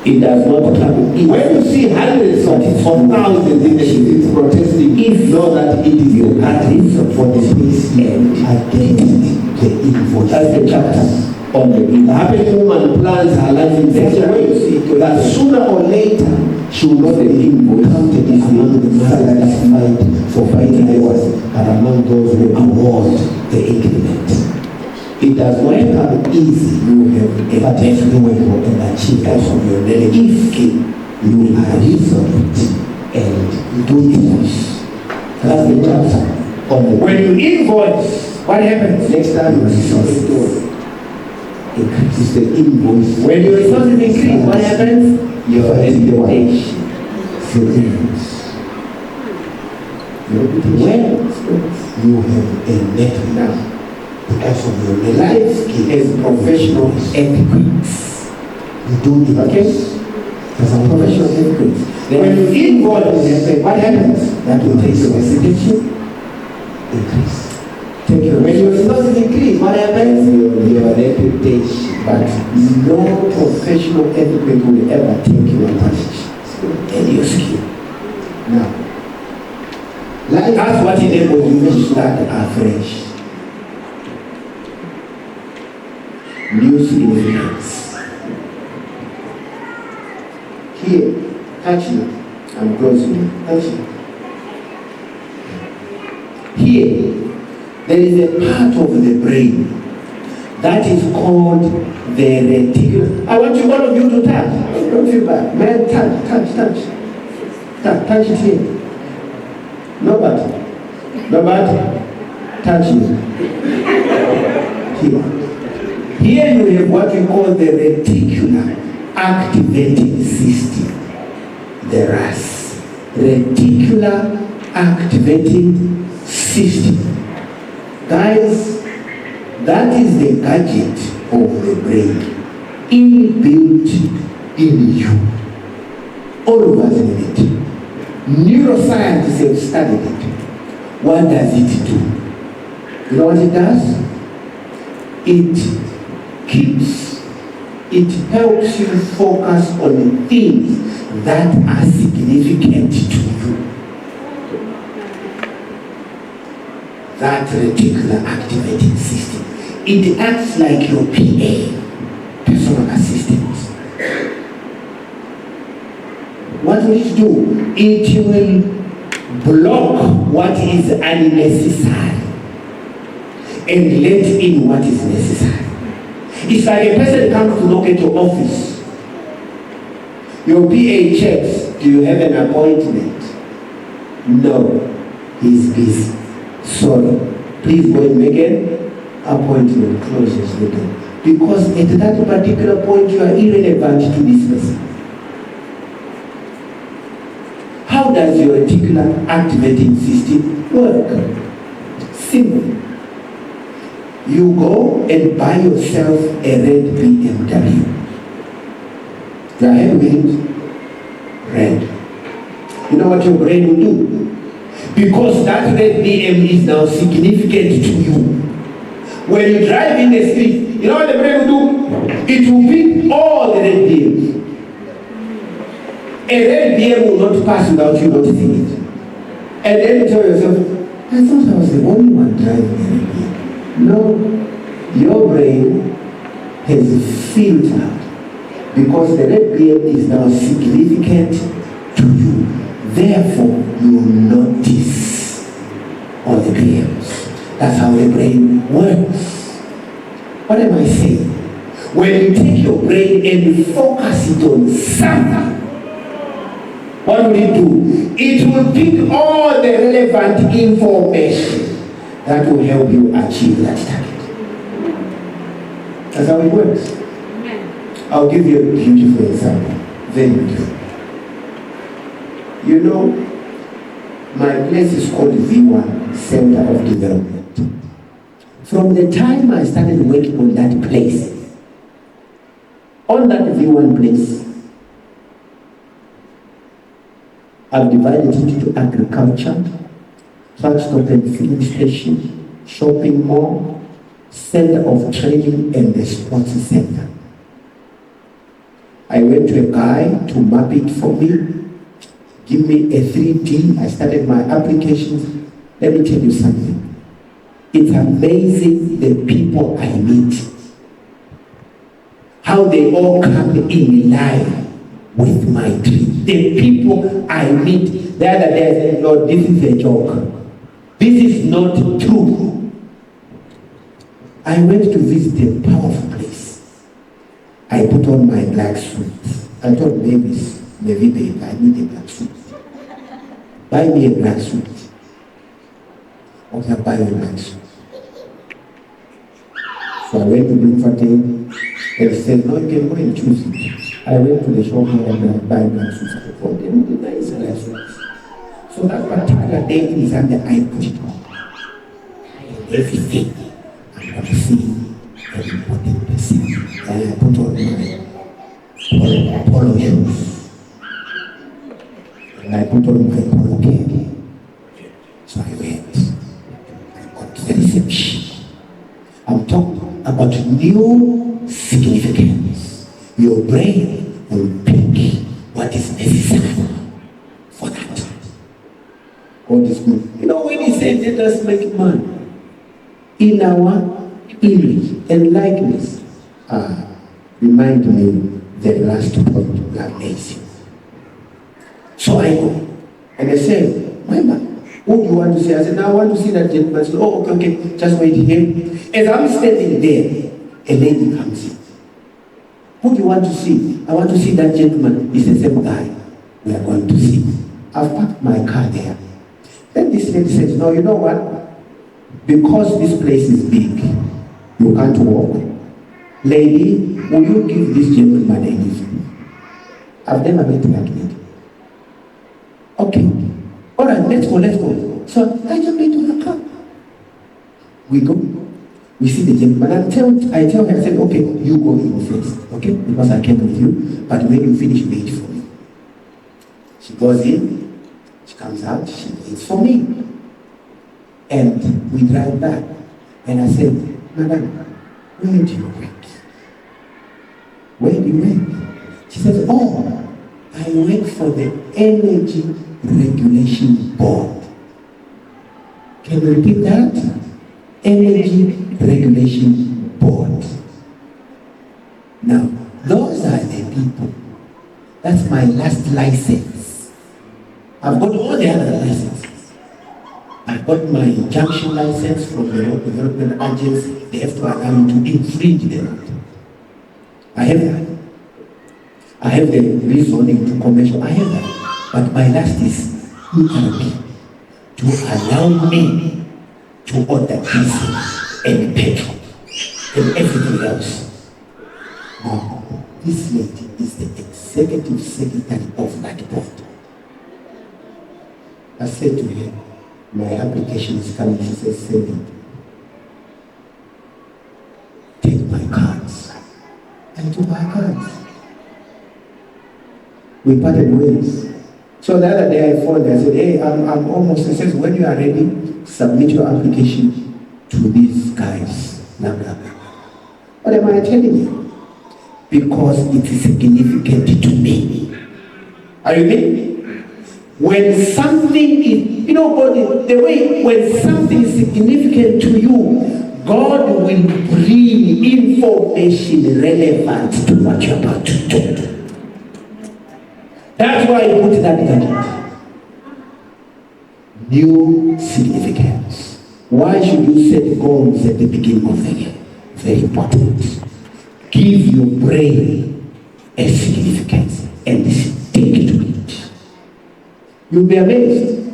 It does not come. When you see hundreds or thousands in the streets protesting, if know that it is the reason for the peace and against the invoice. That's the chapter on the happy woman plans her life in such a way that sooner or later she will not be counted among the masses that fight for fighting hours and among those who award the increment. It does not come easy. You have a doable and achieve of your knowledge if you are resolved and do it. That's the chapter on the when you invoice, what happens? Next time you resource increase the invoice. When your resources increase, what happens? Your expectation. Your reputation. When you have a net now, because of your life skill as professional etiquettes, you do it. Okay? As a professional etiquette. When you involve in what happens? That will take your reputation increase. Take your when your resources increase, what happens? Your reputation. But no professional etiquette will ever take your position and your skill. Now, that's what enables you to start afresh. New significance. Here, touch it. I'm closing it. Touch it. Here, there is a part of the brain that is called the reticulum. I want you, all of you, to touch. Don't feel bad. Man, touch it here. Nobody. Touch it. Here. Here you have what we call the reticular activating system. The RAS. Reticular activating system. Guys, that is the gadget of the brain inbuilt in you. All of us in it. Neuroscientists have studied it. What does it do? You know what it does? It helps you focus on the things that are significant to you. That reticular activating system. It acts like your PA, personal assistant. What will it do? It will block what is unnecessary and let in what is necessary. It's like a person comes to knock at your office. Your PA checks, do you have an appointment? No, he's busy. Sorry, please go and make an appointment. Closes the door. Because at that particular point you are irrelevant to this person. How does your reticular activating system work? Simple. You go and buy yourself a red BMW. You are happy with it? Red. You know what your brain will do? Because that red BM is now significant to you. When you drive in the street, you know what the brain will do? It will pick all the red BMs. A red BM will not pass without you noticing it. And then you tell yourself, I thought I was the only one driving a red BM. No, your brain has filtered because the red BM is now significant to you. Therefore, you notice all the BMs. That's how the brain works. What am I saying? When you take your brain and you focus it on something, what will it do? It will pick all the relevant information that will help you achieve that target. That's how it works. Amen. I'll give you a beautiful example. Very beautiful. You know, my place is called V1, Center of Development. From the time I started working on that place, on that V1 place, I've divided it into agriculture, truck stop and filling station, shopping mall, center of training, and the sports center. I went to a guy to map it for me, give me a 3D. I started my applications. Let me tell you something. It's amazing the people I meet, how they all come in line with my dream. The people I meet, the other day I said, Lord, this is a joke. This is not true. I went to visit a powerful place. I put on my black suit. I told babies, maybe babe, I need a black suit. Buy me a black suit. Okay, I'll buy you a black suit. So I went to Bloemfontein, and he said, no, you can go and choose it. I went to the shop and I buy black suits for them, the nice black suits. So that particular day in Zambia, I put it on. Everything. I'm going to see every important person. And I put on my polo shoes. And I put on my polo cap. So I went. I got to the reception. I'm talking about new significance. Your brain will pick what is necessary for that. God is good. You know, when he said, let us make man in our image and likeness, remind me the last point, amazing. So I go, and I said, Mweemba, who do you want to see? I said, now I want to see that gentleman. I said, oh, okay, just wait here. As I'm standing there, a lady comes in. Who do you want to see? I want to see that gentleman. It's the same guy we are going to see. I've parked my car there. Then this lady says, no, you know what? Because this place is big, you can't walk. Lady, will you give this gentleman a lift? I've never met that lady. Okay. All right, let's go. So I jump into her car. We go. We see the gentleman. I tell her, I said, okay, you go in first, okay? Because I came with you. But when you finish, wait for me. She goes in. She comes out. She waits for me. And we drive back. And I said, Madam, where do you work? Where do you work? She says, oh, I work for the Energy Regulation Board. Can you repeat that? Energy Regulation Board. Now, those are the people. That's my last license. I've got all the other licenses. I got my junction license from the Road Development Agency. They have to allow me to infringe the road. I have that. I have the rezoning to commercial. I have that. But my last is ERP to allow me to order diesel and petrol and everything else. Now, this lady is the executive secretary of that board. I said to her, my application is coming. She says, send it. Take my cards. I took my cards. We parted ways. So the other day I phoned her. I said, hey, I'm almost. I said, when you are ready, submit your application to these guys. Blah, blah, blah. What am I telling you? Because it is significant to me. Are you with me? When something is, you know, God, the way when something is significant to you, God will bring information relevant to what you're about to do. That's why I put that gadget. New significance. Why should you set goals at the beginning of the year? Very important. Give your brain a significance and stick to it. You'll be amazed.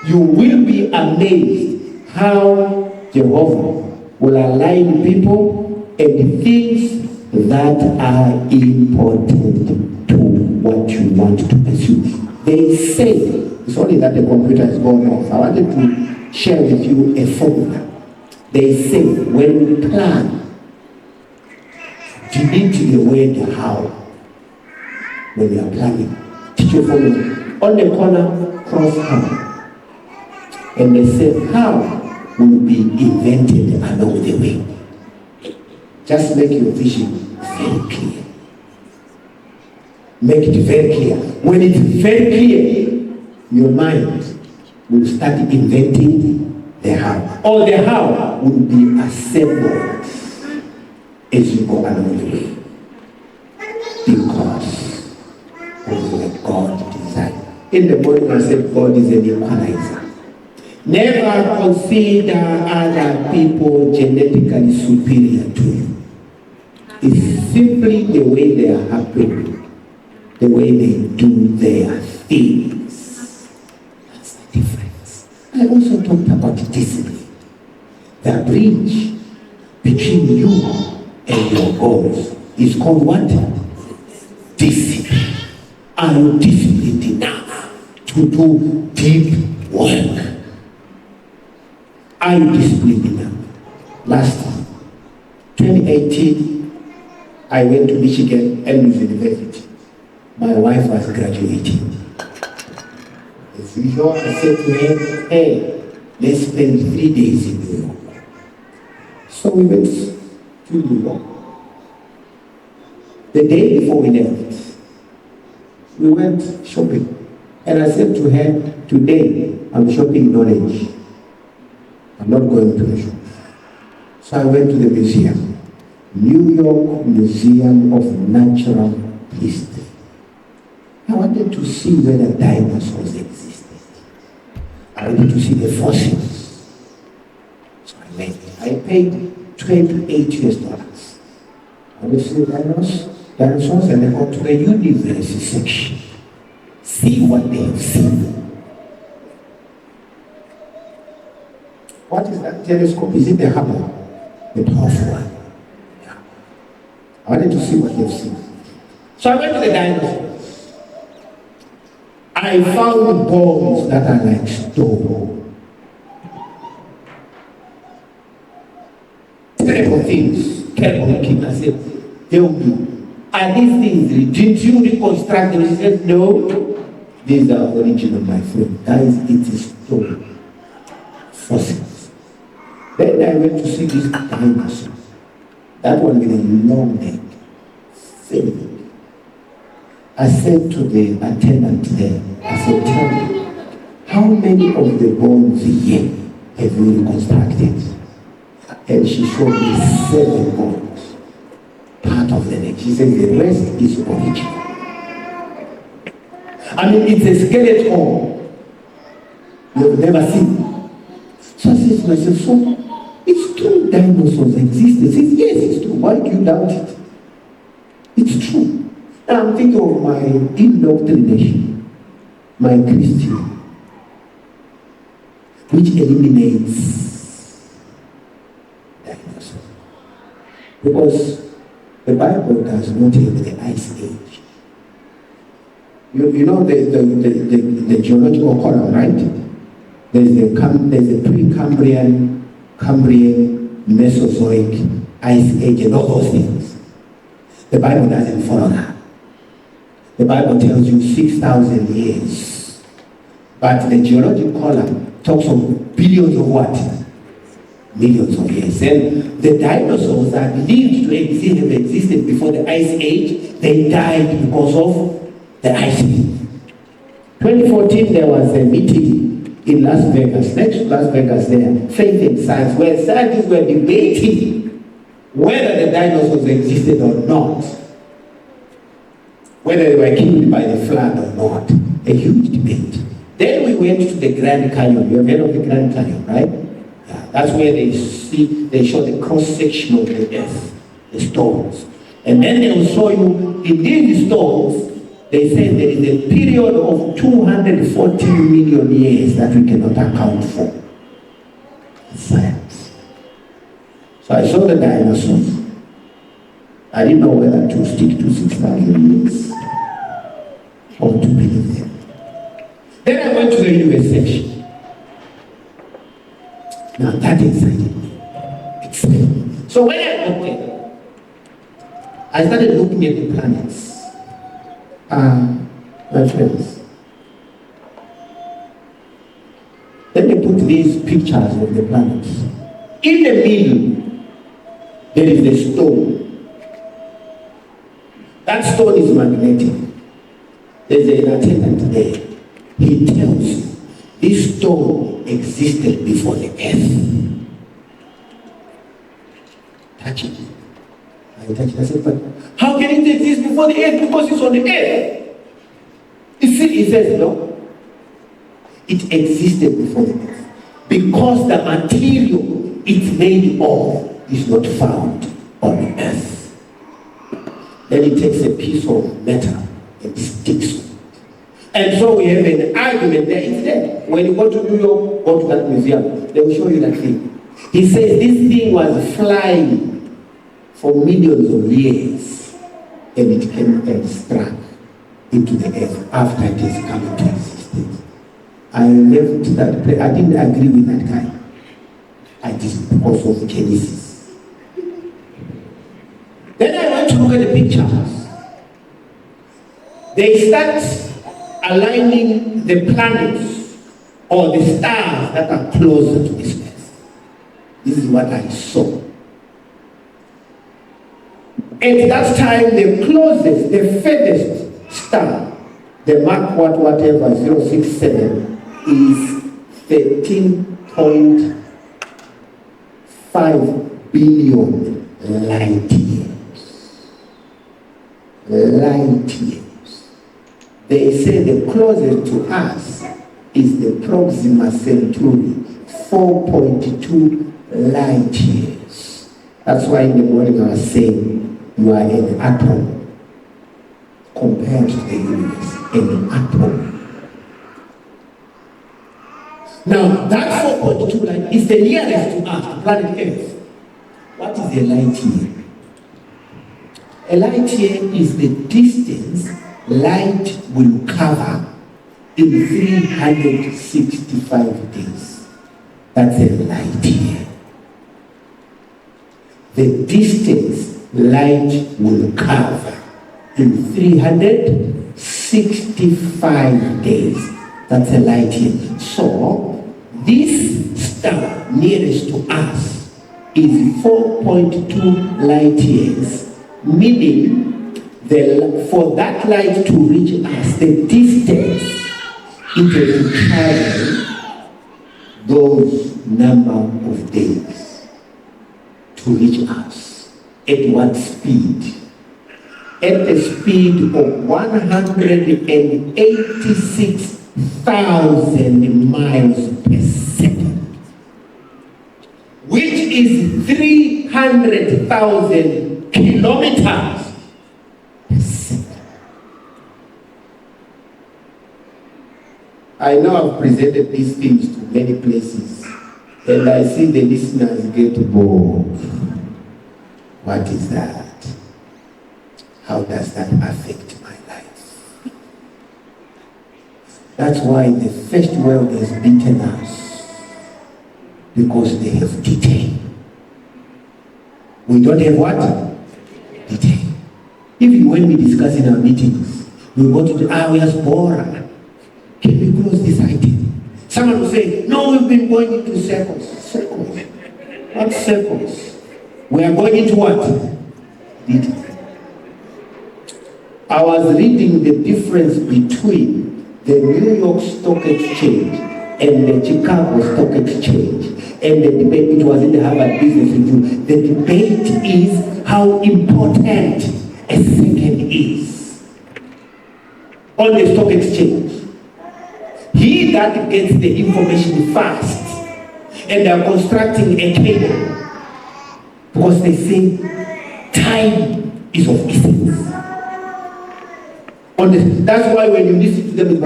You will be amazed how Jehovah will align people and things that are important to what you want to pursue. They say, it's only that the computer is going off. I wanted to share with you a formula. They say when you plan, delete the word how when you are planning. Teach your formula. On the corner, cross how. And they say how will be invented along the way. Just make your vision very clear. Make it very clear. When it's very clear, your mind will start inventing the how. Or the how will be assembled as you go along the way. Because of what God designed. In the morning I said God is an equalizer. Never consider other people genetically superior to you. It's simply the way they are happy, the way they do their things. That's the difference. I also talked about discipline. The bridge between you and your goals is called what? Discipline. Are you disciplined enough to do deep work. Are you disciplined enough? Last 2018, I went to Michigan Ellis University. My wife was graduating. As usual, I said to her, hey, let's spend 3 days in New York. So we went to New York. The day before we left, we went shopping. And I said to her, today I'm shopping knowledge. I'm not going to the shop. So I went to the museum. New York Museum of Natural History. I wanted to see whether dinosaurs existed. I wanted to see the fossils. So I went. I paid $28. I went to see the dinosaurs, and I got to the university section. See what they have seen. What is that telescope? Is it the Hubble? The powerful one. Yeah. I wanted to see what they've seen. So I went to the dinosaurs. I found bones that are like stone. Terrible things, terrible looking. I said, tell me, are these things, did you reconstruct them? He said, no, these are original, my friend. Guys, it is stone. Fossils. Then I went to see this dinosaur. That one with a long neck. Very big. I said to the attendant there, I said, tell me, how many of the bones here have you reconstructed? And she showed me 7 bones. Part of the neck. She said, the rest is original. I mean, it's a skeleton you've never seen. So I said to myself, so it's true dinosaurs exist. He says, yes, it's true. Why do you doubt it? It's true. And I'm thinking of my indoctrination, my Christian, which eliminates dinosaurs. Because the Bible does not have the Ice Age. You know the geological column, right? There's a pre-Cambrian, Cambrian, Mesozoic, Ice Age, and all those things. The Bible doesn't follow that. The Bible tells you 6,000 years. But the geological column talks of billions of what? Millions of years. And the dinosaurs that lived to exist have existed before the Ice Age. They died because of the Ice Age. 2014, there was a meeting in Las Vegas, next to Las Vegas there, Faith and Science, where scientists were debating whether the dinosaurs existed or not, whether they were killed by the flood or not. A huge debate. Then we went to the Grand Canyon. You have heard of the Grand Canyon, right? Yeah, that's where they show the cross-section of the earth, the stones. And then they will show you, in these stones, they say there is a period of 240 million years that we cannot account for. Science. So I saw the dinosaurs. I didn't know whether to stick to 6,000 years or to believe them. Then I went to the US section. Now that excited me. So when I got there, I started looking at the planets. My friends, let me put these pictures of the planets. In the middle, there is a stone. That stone is magnetic. There's an attendant there. He tells you this stone existed before the earth. Touch it. I touched it. I said, but how can it exist before the earth? Because it's on the earth. You see, he says, no. It existed before the earth. Because the material it's made of is not found on the earth. Then he takes a piece of metal and sticks it. And so we have an argument there. It's there. When you go to New York, go to that museum, they will show you that thing. He says this thing was flying for millions of years, and it came and struck into the earth after it is coming to exist. States. I left that place. I didn't agree with that guy. I did because of Genesis. Then I went to look at the pictures. They start aligning the planets or the stars that are closer to this earth. This is what I saw. At that time, the closest, the furthest star, the Mark whatever 067, is 13.5 billion light years. Light years. They say the closest to us is the Proxima Centauri, 4.2 light years. That's why in the morning I was saying, you are an atom compared to the universe, an atom. Now, that 4.2 light is the nearest to us, to planet Earth. What is a light year? A light year is the distance light will cover in 365 days. That's a light year. The distance light will cover in 365 days. That's a light year. So, this star nearest to us is 4.2 light years, meaning for that light to reach us, the distance it will travel those number of days to reach us. At what speed? At the speed of 186,000 miles per second, which is 300,000 kilometers per second. I know I've presented these things to many places, and I see the listeners get bored. What is that? How does that affect my life? That's why the first world has beaten us, because they have detail. We don't have what? Detail. Even when we discuss in our meetings, we go to the we are bored. Can we close this item? Someone will say, no, we've been going into circles. Circles. What circles? We are going into what? Detail. I was reading the difference between the New York Stock Exchange and the Chicago Stock Exchange. And the debate, it was in the Harvard Business Review. The debate is how important a second is on the stock exchange. He that gets the information fast, and they are constructing a cable, because they say time is of essence. That's why when you listen to them,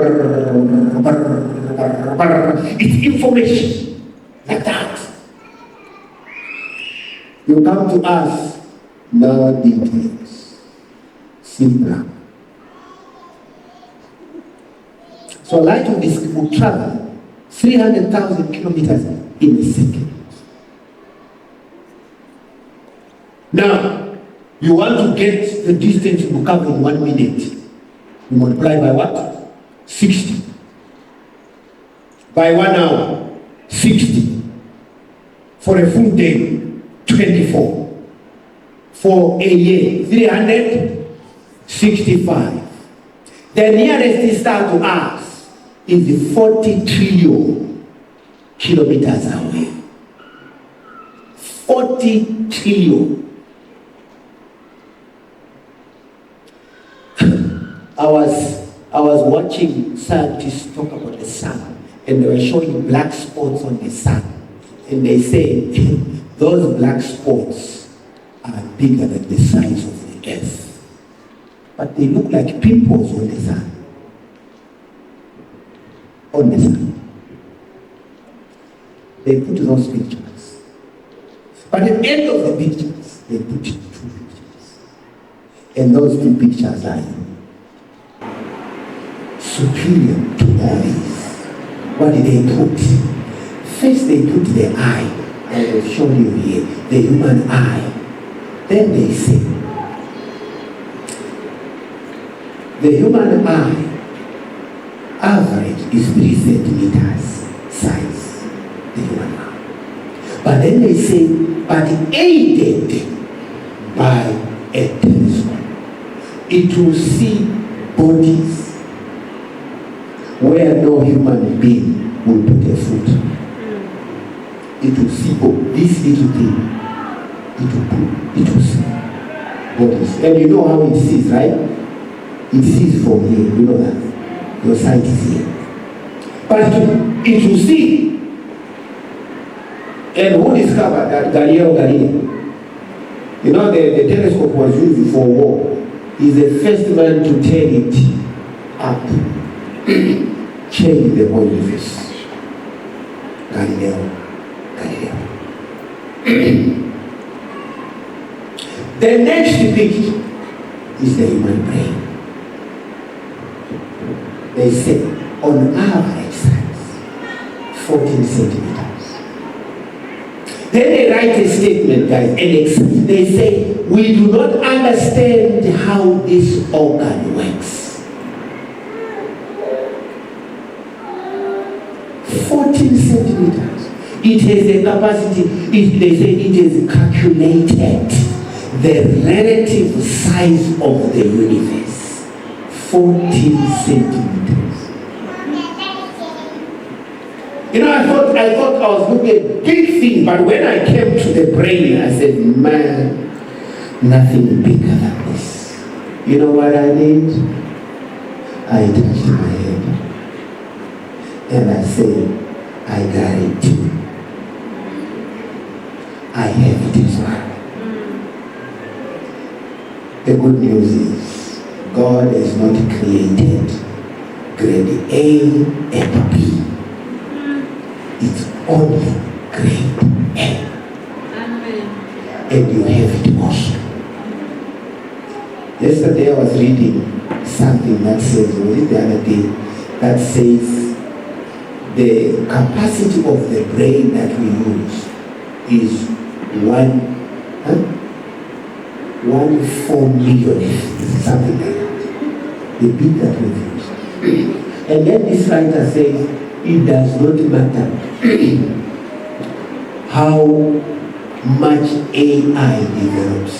it's information like that. You come to us, no details, simpler. So light will travel 300,000 kilometers in a second. Now, you want to get the distance you will cover in 1 minute. You multiply by what? 60. By 1 hour, 60. For a full day, 24. For a year, 365. The nearest star to us is 40 trillion kilometers away. 40 trillion. I was watching scientists talk about the sun, and they were showing black spots on the sun, and they say those black spots are bigger than the size of the earth, but they look like pimples on the sun. On the sun. They put those pictures, but at the end of the pictures, they put 2 pictures, and those 2 pictures are superior to bodies. What did they put? First they put the eye. I will show you here, the human eye. Then they say, the human eye average is 3 centimeters size, the human eye. But then they say, but aided by a telescope, it will see bodies where no human being will put a foot. It will see this little thing. It will see bodies. And you know how it sees, right? It sees from here. You know that. Your sight is here. But it will see. And who discovered that? Galilei. You know, the telescope was used for war. He's the first man to turn it up. Change the whole universe. Galileo. The next picture is the human brain. They say on average size 14 centimeters. Then they write a statement, guys, and they say we do not understand how this organ works. 14 centimeters. It has a capacity, they say it is calculated the relative size of the universe. 14 centimeters. You know, I thought I was looking at a big thing, but when I came to the brain, I said, man, nothing bigger than this. You know what I did? I touched my head. And I said, I got it. I have it as well. The good news is, God has not created grade A and B. It's only grade A. Amen. And you have it also. Yesterday I was reading something that says, was it the other day, that says the capacity of the brain that we use is 1/4 millionth, something like that. The bit that we use. And then this writer says it does not matter how much AI develops.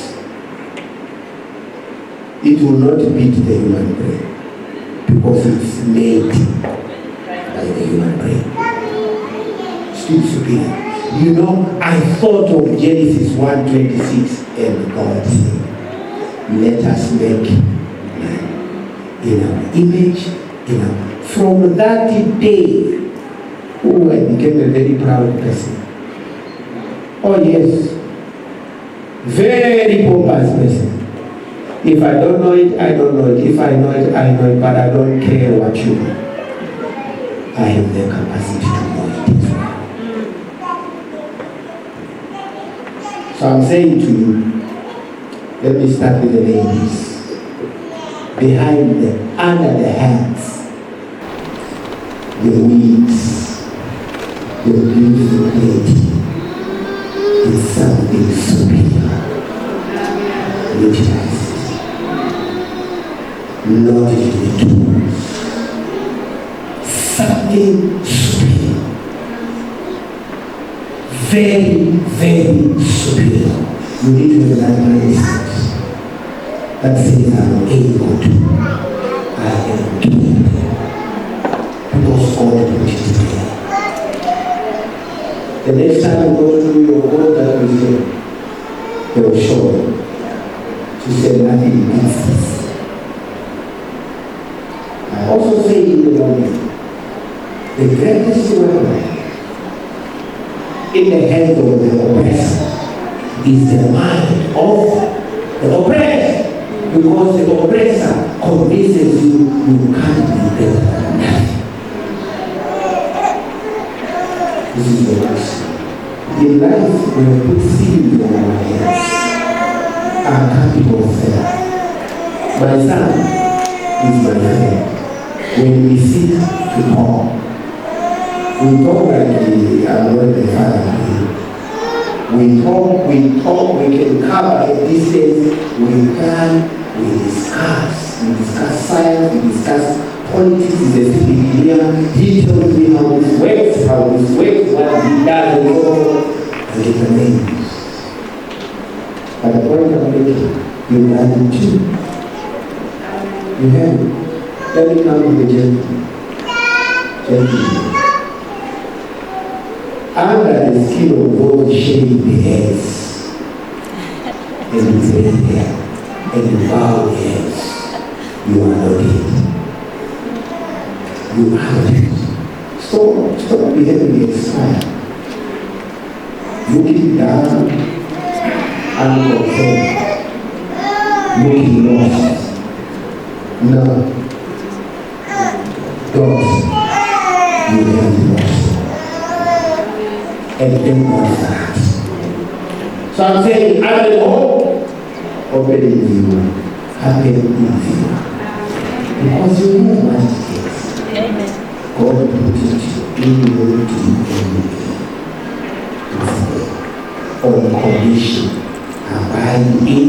It will not beat the human brain because it's made by the human brain. Still superior. You know, I thought of Genesis 1:26 and God said, let us make man in our image, From that day, I became a very proud person. Oh yes, very pompous person. If I don't know it, I don't know it. If I know it, I know it, but I don't care what you know. I have the capacity to know it as well. So I'm saying to you, let me start with the ladies. Behind them, under the hands, the wings, the beautiful lady is something superior. Utilize it. Knowledge the tools. Something superior. Very, very superior. You need to have that mindset that says I'm able to. I am doing it. Because God put it there. The next time I go through your word that we say, they will show you. She said nothing against this. I also say in the morning, the greatest weapon in the hands of the oppressor is the mind of the oppressed. Because the oppressor convinces you can't be better than nothing. This is the worst. In life, we have put seeds in our hands. Our capital fair. My son is my friend. when we sit to talk, we talk like I'm not the father. We talk, we can cover a distance, we plan, we discuss science, we discuss politics, is a speaking here. He tells me how this works, what he does, and so different things. But the point I'm making, you have it too. You have it. Let me come to the gentleman. Under the skin of God, shave the heads, and you say there, and you bow the heads, you are not it. You are not it. Stop behaving expired. Looking down, unconcerned, looking lost. No. Don't. You have lost. And thank God for that. So I'm saying, I'm at home, open it you, happy it you. Because you know what it is. Amen. God put it in you to do everything. On condition, abide in